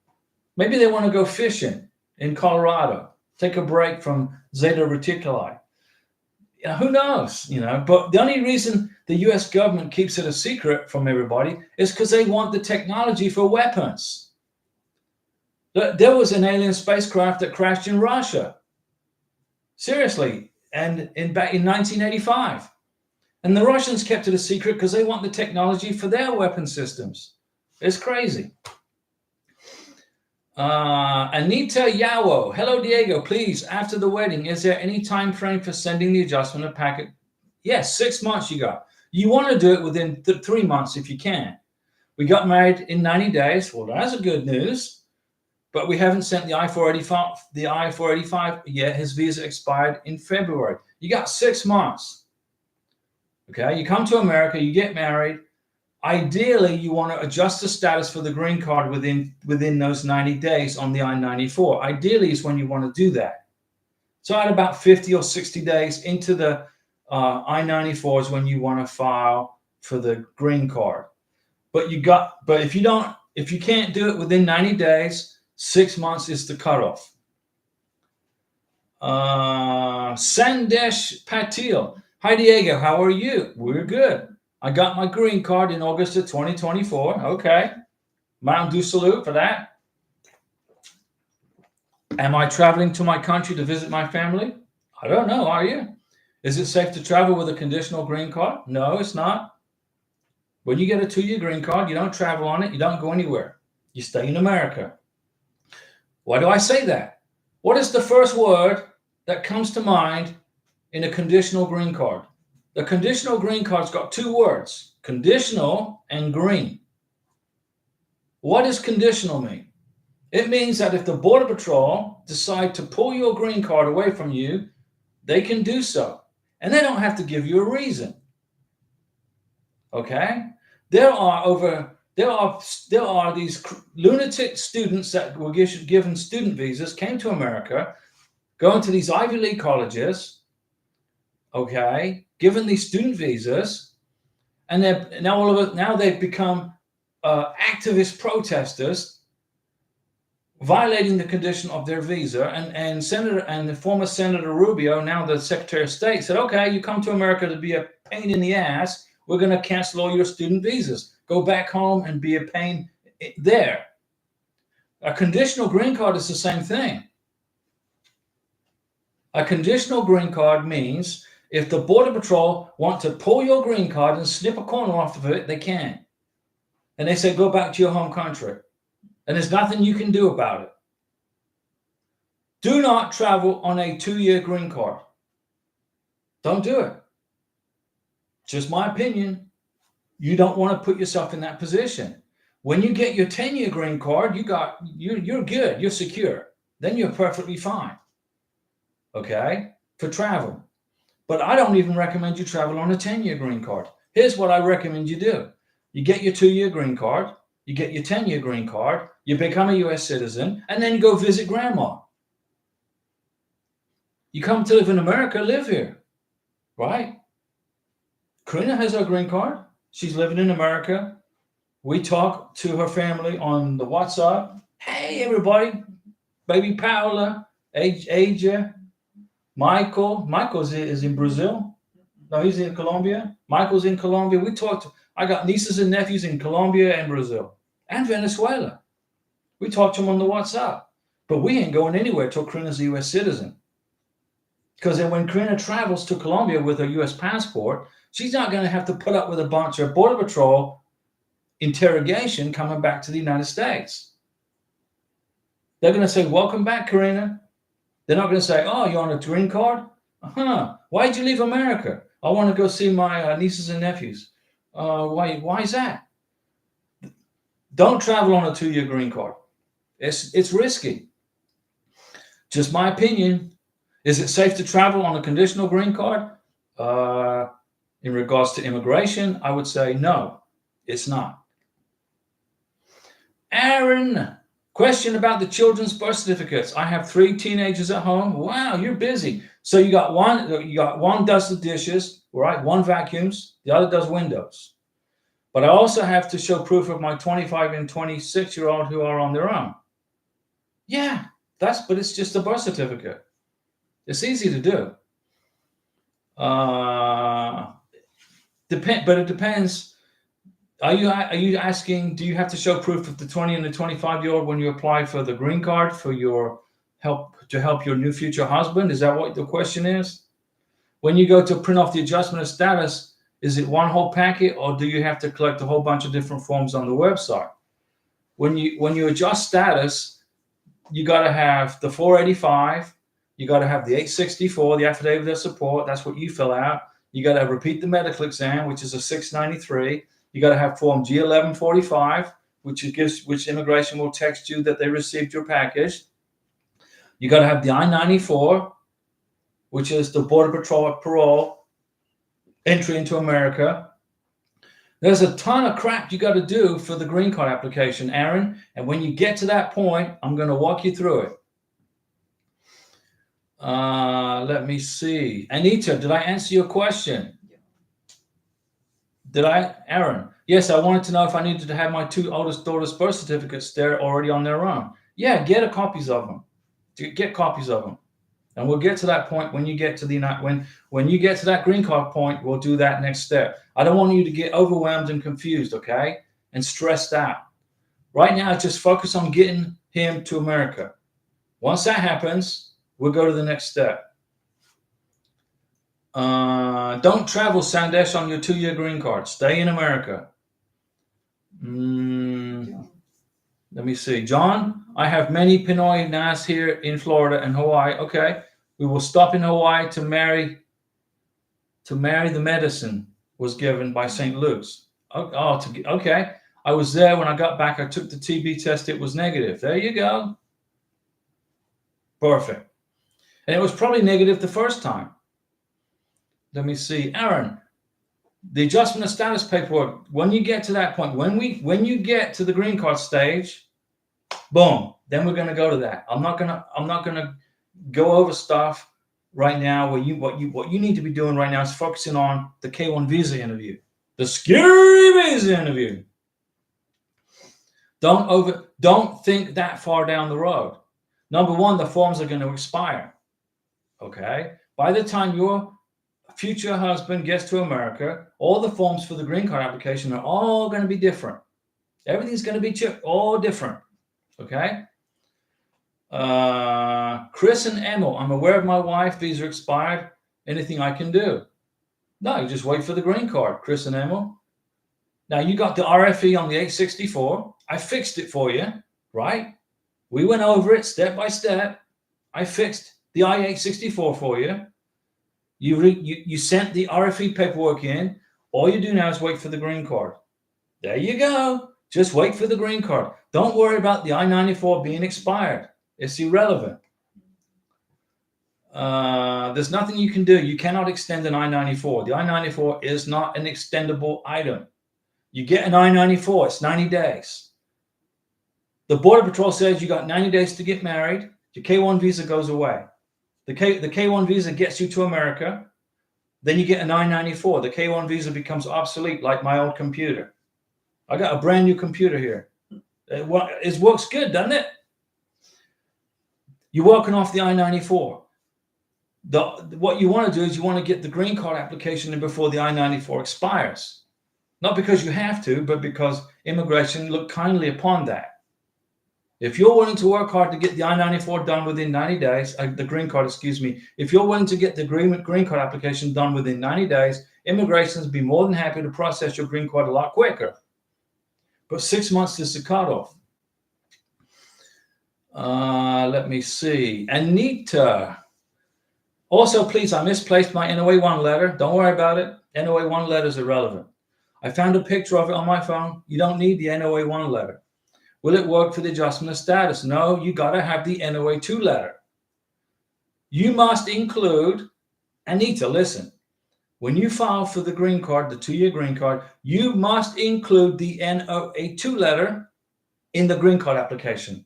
Maybe they want to go fishing in Colorado, take a break from Zeta Reticuli. Who knows, but the only reason the US government keeps it a secret from everybody is because they want the technology for weapons. There was an alien spacecraft that crashed in Russia. Seriously. And back in 1985. And the Russians kept it a secret because they want the technology for their weapon systems. It's crazy. Anita Yawo. Hello, Diego. Please, after the wedding, is there any time frame for sending the adjustment of packet? Yes, 6 months you got. You want to do it within 3 months if you can. We got married in 90 days. Well, that's a good news. But we haven't sent the I-485 yet. His visa expired in February. You got 6 months. Okay, you come to America, you get married. Ideally, you want to adjust the status for the green card within those 90 days on the I-94. Ideally is when you want to do that. So at about 50 or 60 days into the I-94 is when you want to file for the green card. But if you can't do it within 90 days, 6 months is the cutoff. Sandesh Patil. Hi, Diego. How are you? We're good. I got my green card in August of 2024. Okay. Mountain Dew salute for that. Am I traveling to my country to visit my family? I don't know. Are you? Is it safe to travel with a conditional green card? No, it's not. When you get a 2-year green card, you don't travel on it. You don't go anywhere. You stay in America. Why do I say that? What is the first word that comes to mind in a conditional green card? The conditional green card's got 2 words, conditional and green. What does conditional mean? It means that if the Border Patrol decide to pull your green card away from you, they can do so. And they don't have to give you a reason. Okay? There are these lunatic students that were given student visas, came to America, going to these Ivy League colleges, okay, given these student visas, and now they've become activist protesters, violating the condition of their visa. And the former Senator Rubio, now the Secretary of State, said, okay, you come to America to be a pain in the ass. We're going to cancel all your student visas. Go back home and be a pain there. A conditional green card is the same thing. A conditional green card means if the Border Patrol want to pull your green card and snip a corner off of it, they can. And they say, go back to your home country. And there's nothing you can do about it. Do not travel on a 2-year green card. Don't do it. Just my opinion. You don't want to put yourself in that position. When you get your 10-year green card, you're good. You're secure. Then you're perfectly fine. Okay? For travel. But I don't even recommend you travel on a 10-year green card. Here's what I recommend you do. You get your 2-year green card. You get your 10-year green card. You become a U.S. citizen. And then you go visit grandma. You come to live in America, live here. Right? Karina has her green card. She's living in America. We talk to her family on the WhatsApp. Hey, everybody. Baby Paola, Aja, Michael. Michael is in Brazil. No, he's in Colombia. Michael's in Colombia. I got nieces and nephews in Colombia and Brazil and Venezuela. We talk to them on the WhatsApp. But we ain't going anywhere till Karina's a U.S. citizen. Because then when Karina travels to Colombia with her U.S. passport, she's not going to have to put up with a bunch of Border Patrol interrogation coming back to the United States. They're going to say, welcome back, Karina. They're not going to say, oh, you're on a green card? Why'd you leave America? I want to go see my nieces and nephews. Why is that? Don't travel on a 2-year green card. It's risky. Just my opinion. Is it safe to travel on a conditional green card? In regards to immigration, I would say no, it's not. Aaron, question about the children's birth certificates. I have 3 teenagers at home. Wow, you're busy. So you got one does the dishes, right? One vacuums, the other does windows. But I also have to show proof of my 25 and 26-year-old who are on their own. Yeah, but it's just a birth certificate. It's easy to do. But it depends. Are you asking, do you have to show proof of the 20 and the 25-year-old when you apply for the green card for your help your new future husband? Is that what the question is? When you go to print off the adjustment of status, Is it one whole packet, or do you have to collect a whole bunch of different forms on the website? When you adjust status, you got to have the 485, you got to have the 864, the affidavit of support. That's what you fill out. You got to repeat the medical exam, which is a 693. You got to have form G1145, which immigration will text you that they received your package. You got to have the I-94, which is the Border Patrol parole entry into America. There's a ton of crap you got to do for the green card application, Aaron. And when you get to that point, I'm going to walk you through it. Let me see. Anita, did I answer your question? Did I, Aaron? Yes, I wanted to know if I needed to have my 2 oldest daughters' birth certificates there already on their own. Yeah, get copies of them. Get copies of them. And we'll get to that point when you get to the when you get to that green card point. We'll do that next step. I don't want you to get overwhelmed and confused, okay, and stressed out. Right now, just focus on getting him to America. Once that happens, we'll go to the next step. Don't travel, Sandesh, on your 2-year green card. Stay in America. Let me see. John, I have many Pinoy Nas here in Florida and Hawaii. Okay. We will stop in Hawaii to marry the medicine was given by St. Luke's. Okay. I was there when I got back. I took the TB test. It was negative. There you go. Perfect. And it was probably negative the first time. Let me see. Aaron, the adjustment of status paperwork, when you get to that point, when you get to the green card stage, boom, then we're going to go to that. I'm not going to go over stuff right now. What you need to be doing right now is focusing on the K-1 visa interview, the scary visa interview. Don't think that far down the road. Number one, the forms are going to expire. Okay? By the time your future husband gets to America, all the forms for the green card application are all going to be different. Everything's going to be all different. Okay? Chris and Emil, I'm aware of my wife. Visa expired. Anything I can do? No, you just wait for the green card, Chris and Emil. Now, you got the RFE on the 864. I fixed it for you, right? We went over it step by step. I fixed the I-864 for you. You sent the RFE paperwork in. All you do now is wait for the green card. There you go. Just wait for the green card. Don't worry about the I-94 being expired. It's irrelevant. There's nothing you can do. You cannot extend an I-94. The I-94 is not an extendable item. You get an I-94. It's 90 days. The Border Patrol says you got 90 days to get married. Your K-1 visa goes away. The K-1 visa gets you to America. Then you get an I-94. The K-1 visa becomes obsolete, like my old computer. I got a brand new computer here. It works good, doesn't it? You're working off the I-94. What you want to do is you want to get the green card application in before the I-94 expires. Not because you have to, but because immigration look kindly upon that. If you're willing to work hard to get the I-94 done within 90 days, the green card, excuse me, if you're willing to get the green card application done within 90 days, immigration will be more than happy to process your green card a lot quicker. But 6 months is the cutoff. Let me see. Anita. Also, please, I misplaced my NOA-1 letter. Don't worry about it. NOA-1 letter is irrelevant. I found a picture of it on my phone. You don't need the NOA-1 letter. Will it work for the adjustment of status? No, you got to have the NOA-2 letter. You must include, Anita, listen, when you file for the green card, the 2-year green card, you must include the NOA-2 letter in the green card application.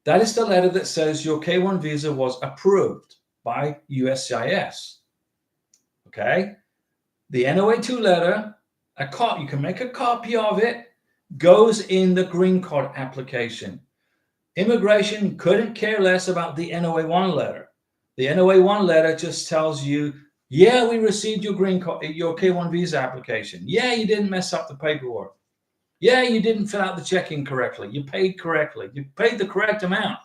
That is the letter that says your K-1 visa was approved by USCIS. Okay? The NOA-2 letter, you can make a copy of it, goes in the green card application. Immigration couldn't care less about the NOA-1 letter. The NOA-1 letter just tells you, yeah, we received your green card, your K-1 visa application. Yeah, you didn't mess up the paperwork. Yeah, you didn't fill out the check-in correctly. You paid correctly. You paid the correct amount.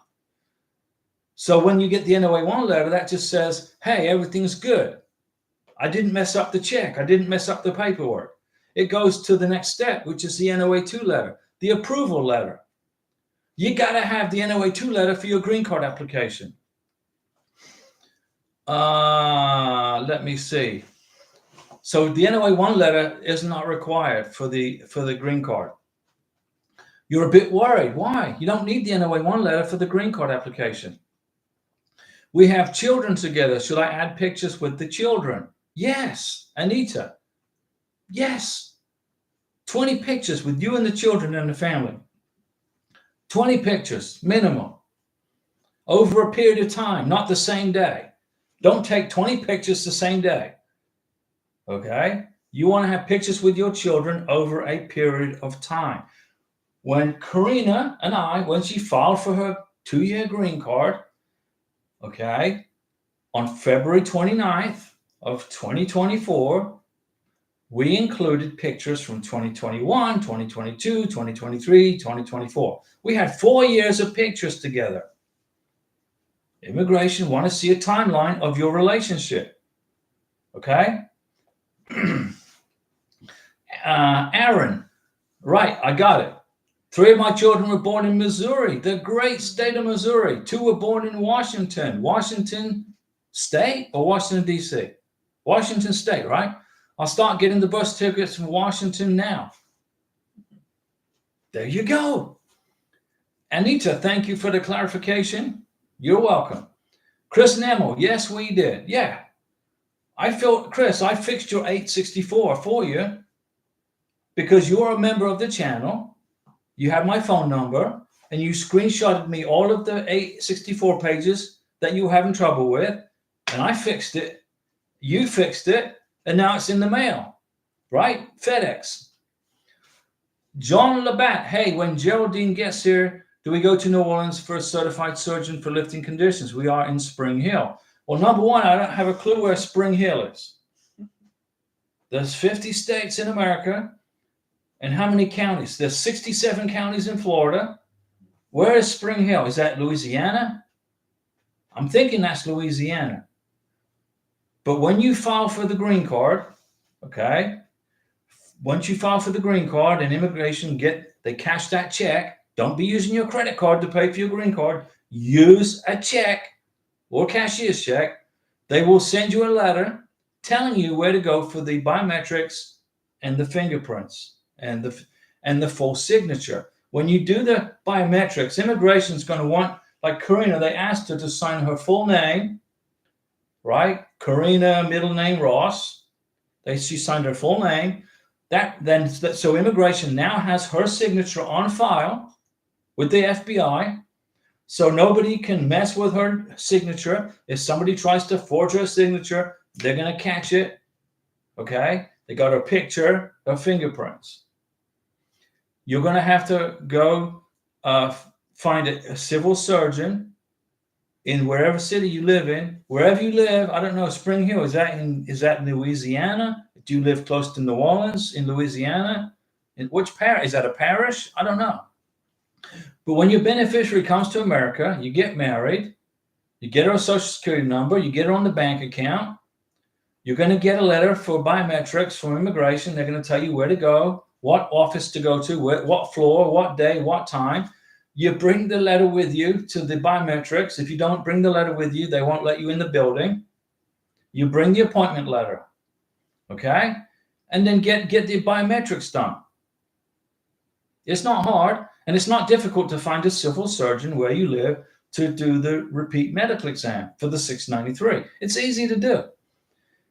So when you get the NOA-1 letter, that just says, hey, everything's good. I didn't mess up the check. I didn't mess up the paperwork. It goes to the next step, which is the NOA2 letter, the approval letter. You got to have the NOA2 letter for your green card application. Let me see. So the NOA1 letter is not required for the green card. You're a bit worried. Why? You don't need the NOA1 letter for the green card application. We have children together. Should I add pictures with the children? Yes. Anita. Yes. 20 pictures with you and the children and the family. 20 pictures minimum over a period of time, not the same day. Don't take 20 pictures the same day. Okay? You want to have pictures with your children over a period of time. When Karina and I, when she filed for her 2-year green card, okay, on February 29th of 2024, we included pictures from 2021, 2022, 2023, 2024. We had 4 years of pictures together. Immigration want to see a timeline of your relationship. Okay? Aaron, right, I got it. 3 of my children were born in Missouri, the great state of Missouri. 2 were born in Washington. Washington State or Washington, D.C.? Washington State, right? I'll start getting the bus tickets from Washington now. There you go. Anita, thank you for the clarification. You're welcome. Chris Nemo, yes, we did. Yeah. Chris, I fixed your 864 for you because you're a member of the channel. You have my phone number and you screenshotted me all of the 864 pages that you were having trouble with, and I fixed it. You fixed it, and now it's in the mail, right? FedEx. John Labatt, hey, when Geraldine gets here, do we go to New Orleans for a certified surgeon for lifting conditions? We are in Spring Hill. Well, number one, I don't have a clue where Spring Hill is. There's 50 states in America. And how many counties? There's 67 counties in Florida. Where is Spring Hill? Is that Louisiana? I'm thinking that's Louisiana. But when you file for the green card, okay, once you file for the green card and immigration they cash that check, don't be using your credit card to pay for your green card. Use a check or cashier's check. They will send you a letter telling you where to go for the biometrics and the fingerprints and the full signature. When you do the biometrics, immigration is going to want, like Karina, they asked her to sign her full name, right? Karina, middle name Ross. She signed her full name. So immigration now has her signature on file with the FBI. So nobody can mess with her signature. If somebody tries to forge her signature, they're going to catch it. Okay? They got her picture, her fingerprints. You're going to have to go find a civil surgeon in wherever city you live in. Wherever you live, I don't know, Spring Hill, is that in Louisiana? Do you live close to New Orleans in Louisiana? In which parish? Is that a parish? I don't know. But when your beneficiary comes to America, you get married, you get her social security number, you get her on the bank account, you're going to get a letter for biometrics from immigration. They're going to tell you where to go, what office to go to, what floor, what day, what time. You bring the letter with you to the biometrics. If you don't bring the letter with you, they won't let you in the building. You bring the appointment letter, okay? And then get the biometrics done. It's not hard, and it's not difficult to find a civil surgeon where you live to do the repeat medical exam for the 693. It's easy to do.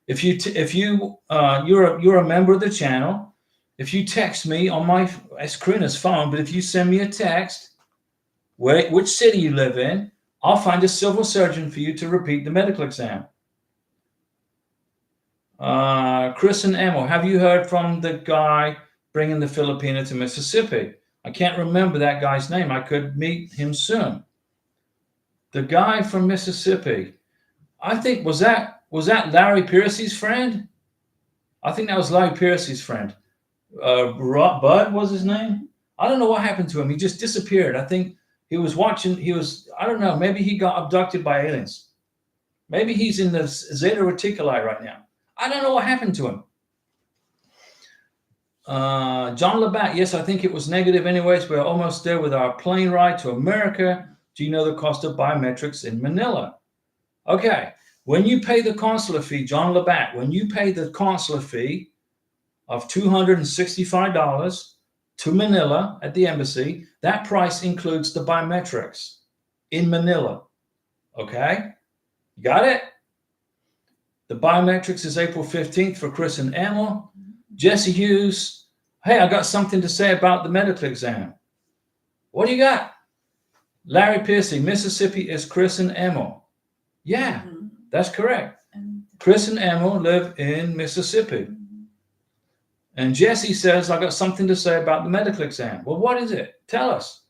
If you're a member of the channel, if you text me on it's Karina's phone, but if you send me a text, which city you live in, I'll find a civil surgeon for you to repeat the medical exam. Chris and Emma, have you heard from the guy bringing the Filipina to Mississippi? I can't remember that guy's name. I could meet him soon. The guy from Mississippi, I think, was that Larry Piercy's friend? I think that was Larry Piercy's friend. Bud was his name. I don't know what happened to him. He just disappeared. I think I don't know, maybe he got abducted by aliens. Maybe he's in the Zeta Reticuli right now. I don't know what happened to him. John Labatt, yes, I think it was negative anyways. We're almost there with our plane ride to America. Do you know the cost of biometrics in Manila? Okay, when you pay the consular fee, John Labatt, when you pay the consular fee of $265 to Manila at the embassy, that price includes the biometrics in Manila. Okay, you got it? The biometrics is April 15th for Chris and Emil. Jesse Hughes, hey, I got something to say about the medical exam. What do you got? Larry Piercy, Mississippi is Chris and Emil. Yeah, that's correct. Chris and Emil live in Mississippi. And Jesse says, I got something to say about the medical exam. Well, what is it? Tell us.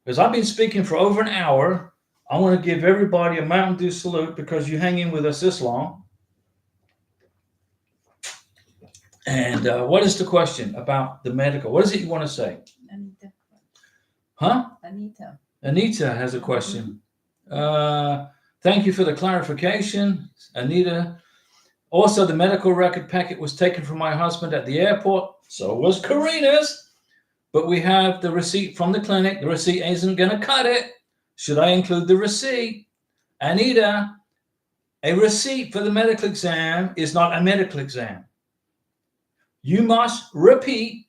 Because I've been speaking for over an hour. I want to give everybody a Mountain Dew salute because you hang in with us this long. And what is the question about the medical? What is it you want to say? Anita. Huh? Anita. Anita has a question. Thank you for the clarification, Anita. Also, the medical record packet was taken from my husband at the airport. So was Karina's. But we have the receipt from the clinic. The receipt isn't going to cut it. Should I include the receipt? Anita, a receipt for the medical exam is not a medical exam. You must repeat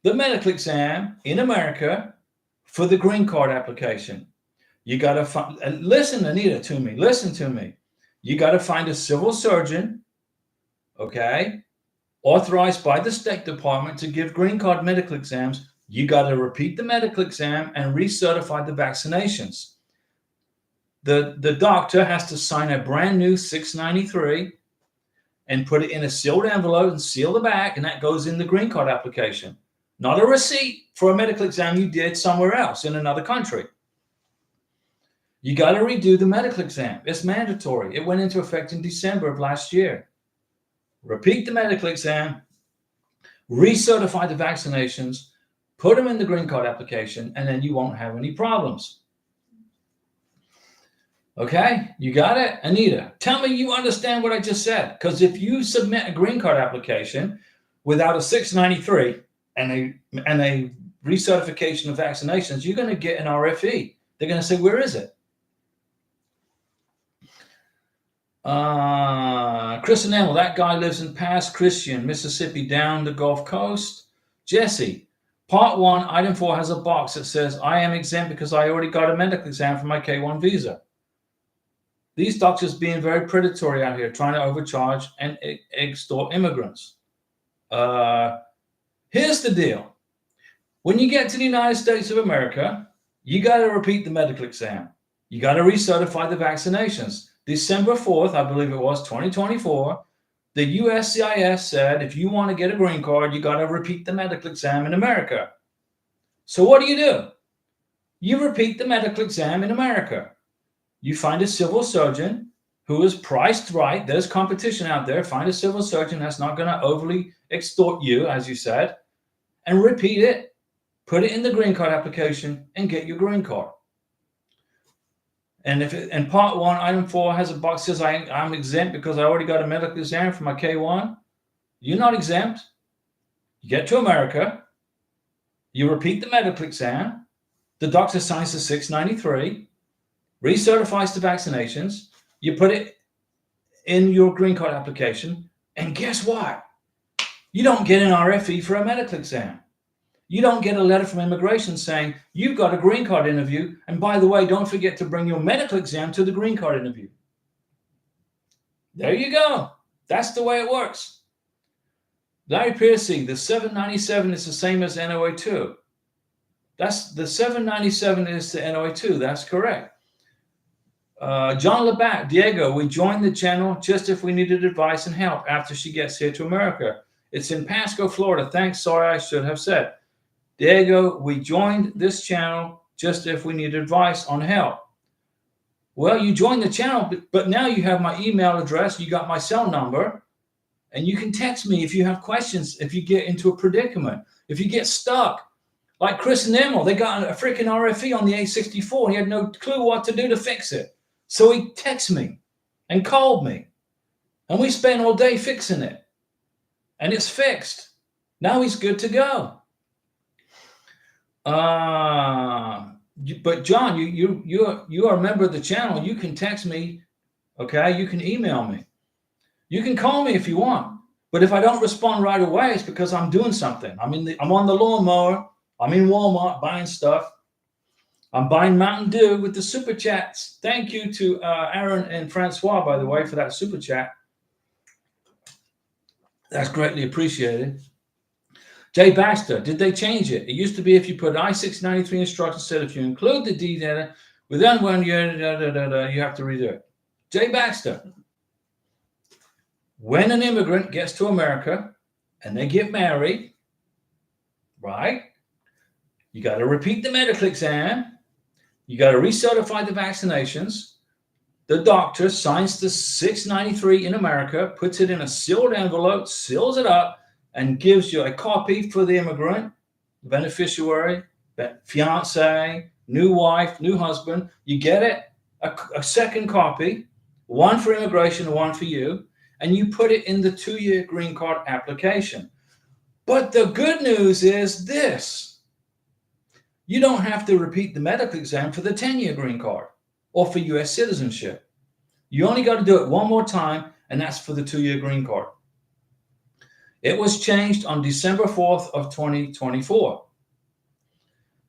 the medical exam in America for the green card application. You got to find, listen, Anita, to me. Listen to me. You got to find a civil surgeon, okay, authorized by the State Department to give green card medical exams. You got to repeat the medical exam and recertify the vaccinations. The doctor has to sign a brand new 693 and put it in a sealed envelope and seal the back, and that goes in the green card application. Not a receipt for a medical exam you did somewhere else in another country. You got to redo the medical exam. It's mandatory. It went into effect in December of last year. Repeat the medical exam, recertify the vaccinations, put them in the green card application, and then you won't have any problems. Okay, you got it? Anita, tell me you understand what I just said. Because if you submit a green card application without a 693 and a recertification of vaccinations, you're going to get an RFE. They're going to say, where is it? Chris and Emil, that guy lives in Pass Christian, Mississippi, down the Gulf Coast. Jesse, Part 1, Item 4 has a box that says, I am exempt because I already got a medical exam for my K1 visa. These doctors being very predatory out here, trying to overcharge and extort immigrants. Here's the deal. When you get to the United States of America, you got to repeat the medical exam. You got to recertify the vaccinations. December 4th, I believe it was, 2024, the USCIS said, if you want to get a green card, you got to repeat the medical exam in America. So what do? You repeat the medical exam in America. You find a civil surgeon who is priced right. There's competition out there. Find a civil surgeon that's not going to overly extort you, as you said, and repeat it. Put it in the green card application and get your green card. And and Part 1, Item 4 has a box that says I'm exempt because I already got a medical exam for my K1. You're not exempt. You get to America. You repeat the medical exam. The doctor signs the 693, recertifies the vaccinations. You put it in your green card application. And guess what? You don't get an RFE for a medical exam. You don't get a letter from immigration saying, you've got a green card interview. And by the way, don't forget to bring your medical exam to the green card interview. There you go. That's the way it works. Larry Piercy, the 797 is the same as NOA2. That's the 797 is the NOA2. That's correct. John Labatt, Diego, we joined the channel just if we needed advice and help after she gets here to America. It's in Pasco, Florida. Thanks. Sorry, I should have said. Diego, we joined this channel just if we need advice on help. Well, you joined the channel, but now you have my email address. You got my cell number, and you can text me if you have questions, if you get into a predicament, if you get stuck. Like Chris and Emil, they got a freaking RFE on the 864, and he had no clue what to do to fix it. So he texted me and called me. And we spent all day fixing it. And it's fixed. Now he's good to go. But John, you are a member of the channel. You can text me, okay? You can email me. You can call me if you want. But if I don't respond right away, it's because I'm doing something. I'm on the lawnmower. I'm in Walmart buying stuff. I'm buying Mountain Dew with the super chats. Thank you to Aaron and Francois, by the way, for that super chat. That's greatly appreciated. Jay Baxter, did they change it? It used to be if you put I-693 instructions, said if you include the D data within 1 year, you have to redo it. Jay Baxter, when an immigrant gets to America and they get married, right? You got to repeat the medical exam. You got to recertify the vaccinations. The doctor signs the 693 in America, puts it in a sealed envelope, seals it up, and gives you a copy for the immigrant, beneficiary, fiance, new wife, new husband. You get it, a second copy, one for immigration and one for you, and you put it in the 2-year green card application. But the good news is this. You don't have to repeat the medical exam for the 10-year green card or for U.S. citizenship. You only got to do it one more time, and that's for the 2-year green card. It was changed on December 4th of 2024.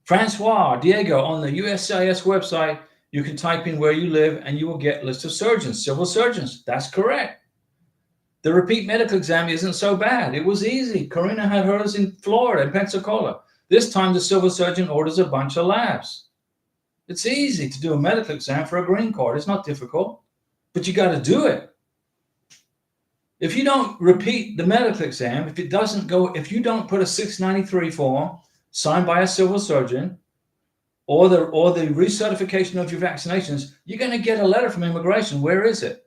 Francois, Diego, on the USCIS website, you can type in where you live and you will get a list of surgeons, civil surgeons. That's correct. The repeat medical exam isn't so bad. It was easy. Karina had hers in Florida, in Pensacola. This time the civil surgeon orders a bunch of labs. It's easy to do a medical exam for a green card. It's not difficult, but you got to do it. If you don't repeat the medical exam, if you don't put a 693 form signed by a civil surgeon or the recertification of your vaccinations, you're going to get a letter from immigration. Where is it?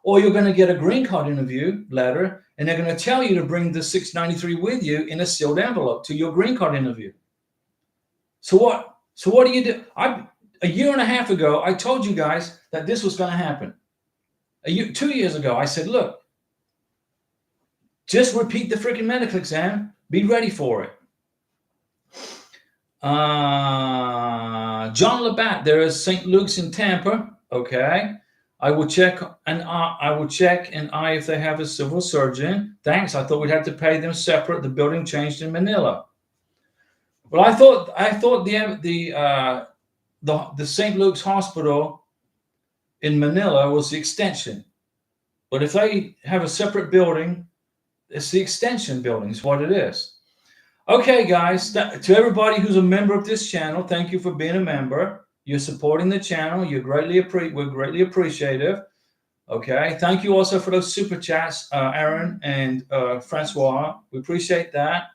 Or you're going to get a green card interview letter, and they're going to tell you to bring the 693 with you in a sealed envelope to your green card interview. So what do you do? A year and a half ago, I told you guys that this was going to happen. 2 years ago, I said, look, just repeat the freaking medical exam. Be ready for it. John Labatt, there is St. Luke's in Tampa. Okay. I will check if they have a civil surgeon. Thanks. I thought we'd have to pay them separate. The building changed in Manila. Well, I thought the St. Luke's Hospital in Manila was the extension. But if they have a separate building, it's the extension building is what it is. Okay, guys, to everybody who's a member of this channel, thank you for being a member. You're supporting the channel. We're greatly appreciative. Okay, thank you also for those super chats, Aaron and Francois. We appreciate that.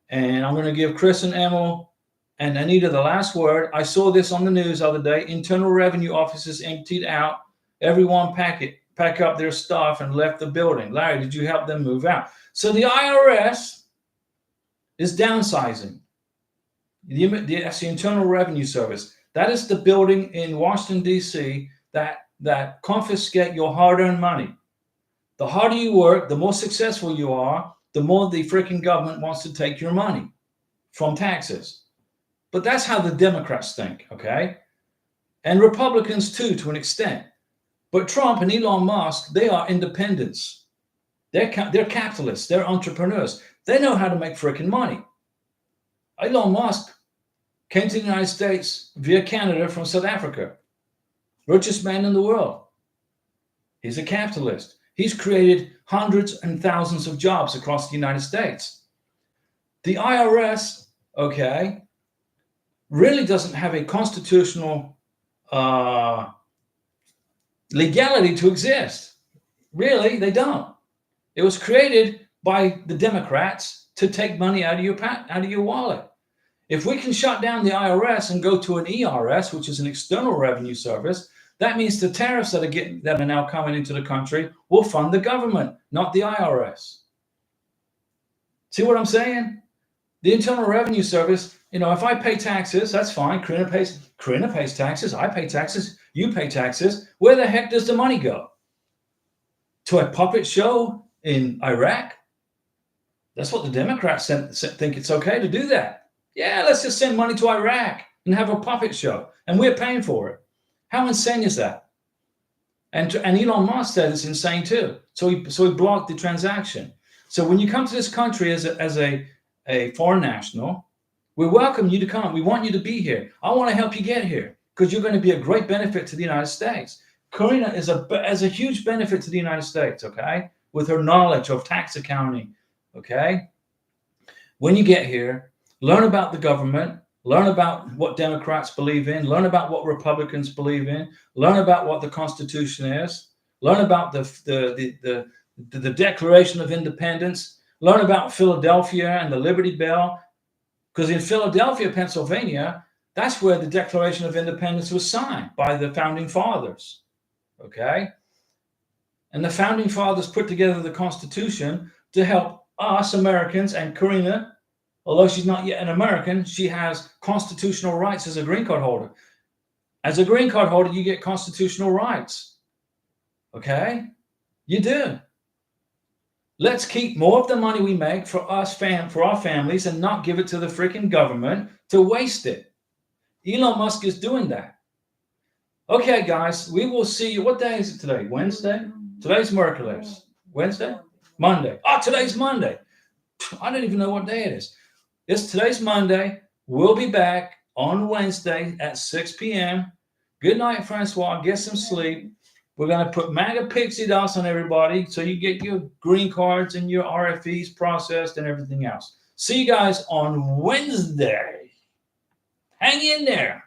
And I'm going to give Chris and Emil and Anita the last word. I saw this on the news the other day. Internal Revenue offices emptied out. Everyone pack up their stuff and left the building. Larry, did you help them move out? So the IRS is downsizing. That's the Internal Revenue Service. That is the building in Washington, D.C. that confiscate your hard-earned money. The harder you work, the more successful you are, the more the freaking government wants to take your money from taxes. But that's how the Democrats think, okay? And Republicans too, to an extent. But Trump and Elon Musk, they are independents. They're capitalists. They're entrepreneurs. They know how to make freaking money. Elon Musk came to the United States via Canada from South Africa. Richest man in the world. He's a capitalist. He's created hundreds and thousands of jobs across the United States. The IRS, okay, really doesn't have a constitutional legality to exist. Really, they don't. It was created by the Democrats to take money out of your wallet. If we can shut down the IRS and go to an ERS, which is an external revenue service, that means the tariffs that are now coming into the country will fund the government, not the IRS. See what I'm saying? The Internal Revenue Service, if I pay taxes, that's fine. Karina pays taxes. I pay taxes. You pay taxes. Where the heck does the money go? to a puppet show in Iraq? That's what the Democrats think it's okay to do that. Yeah, let's just send money to Iraq and have a puppet show, and we're paying for it. How insane is that? And Elon Musk said it's insane too. So he blocked the transaction. So when you come to this country as a foreign national, we welcome you to come. We want you to be here. I want to help you get here because you're going to be a great benefit to the United States. Karina is a huge benefit to the United States, okay, with her knowledge of tax accounting, okay? When you get here, learn about the government, learn about what Democrats believe in, learn about what Republicans believe in, learn about what the Constitution is, learn about the Declaration of Independence, learn about Philadelphia and the Liberty Bell, because in Philadelphia, Pennsylvania, that's where the Declaration of Independence was signed by the Founding Fathers, okay? And the Founding Fathers put together the Constitution to help us Americans, and Karina, although she's not yet an American, she has constitutional rights as a green card holder. As a green card holder, you get constitutional rights, okay? You do. Let's keep more of the money we make for us, for our families, and not give it to the freaking government to waste it. Elon Musk is doing that. Okay, guys, we will see you. What day is it today? Wednesday? Today's Mercules. Wednesday? Monday. Oh, today's Monday. I don't even know what day it is. Today's Monday. We'll be back on Wednesday at 6 p.m. Good night, Francois. Get some sleep. We're going to put MAGA pixie dust on everybody so you get your green cards and your RFEs processed and everything else. See you guys on Wednesday. Hang in there.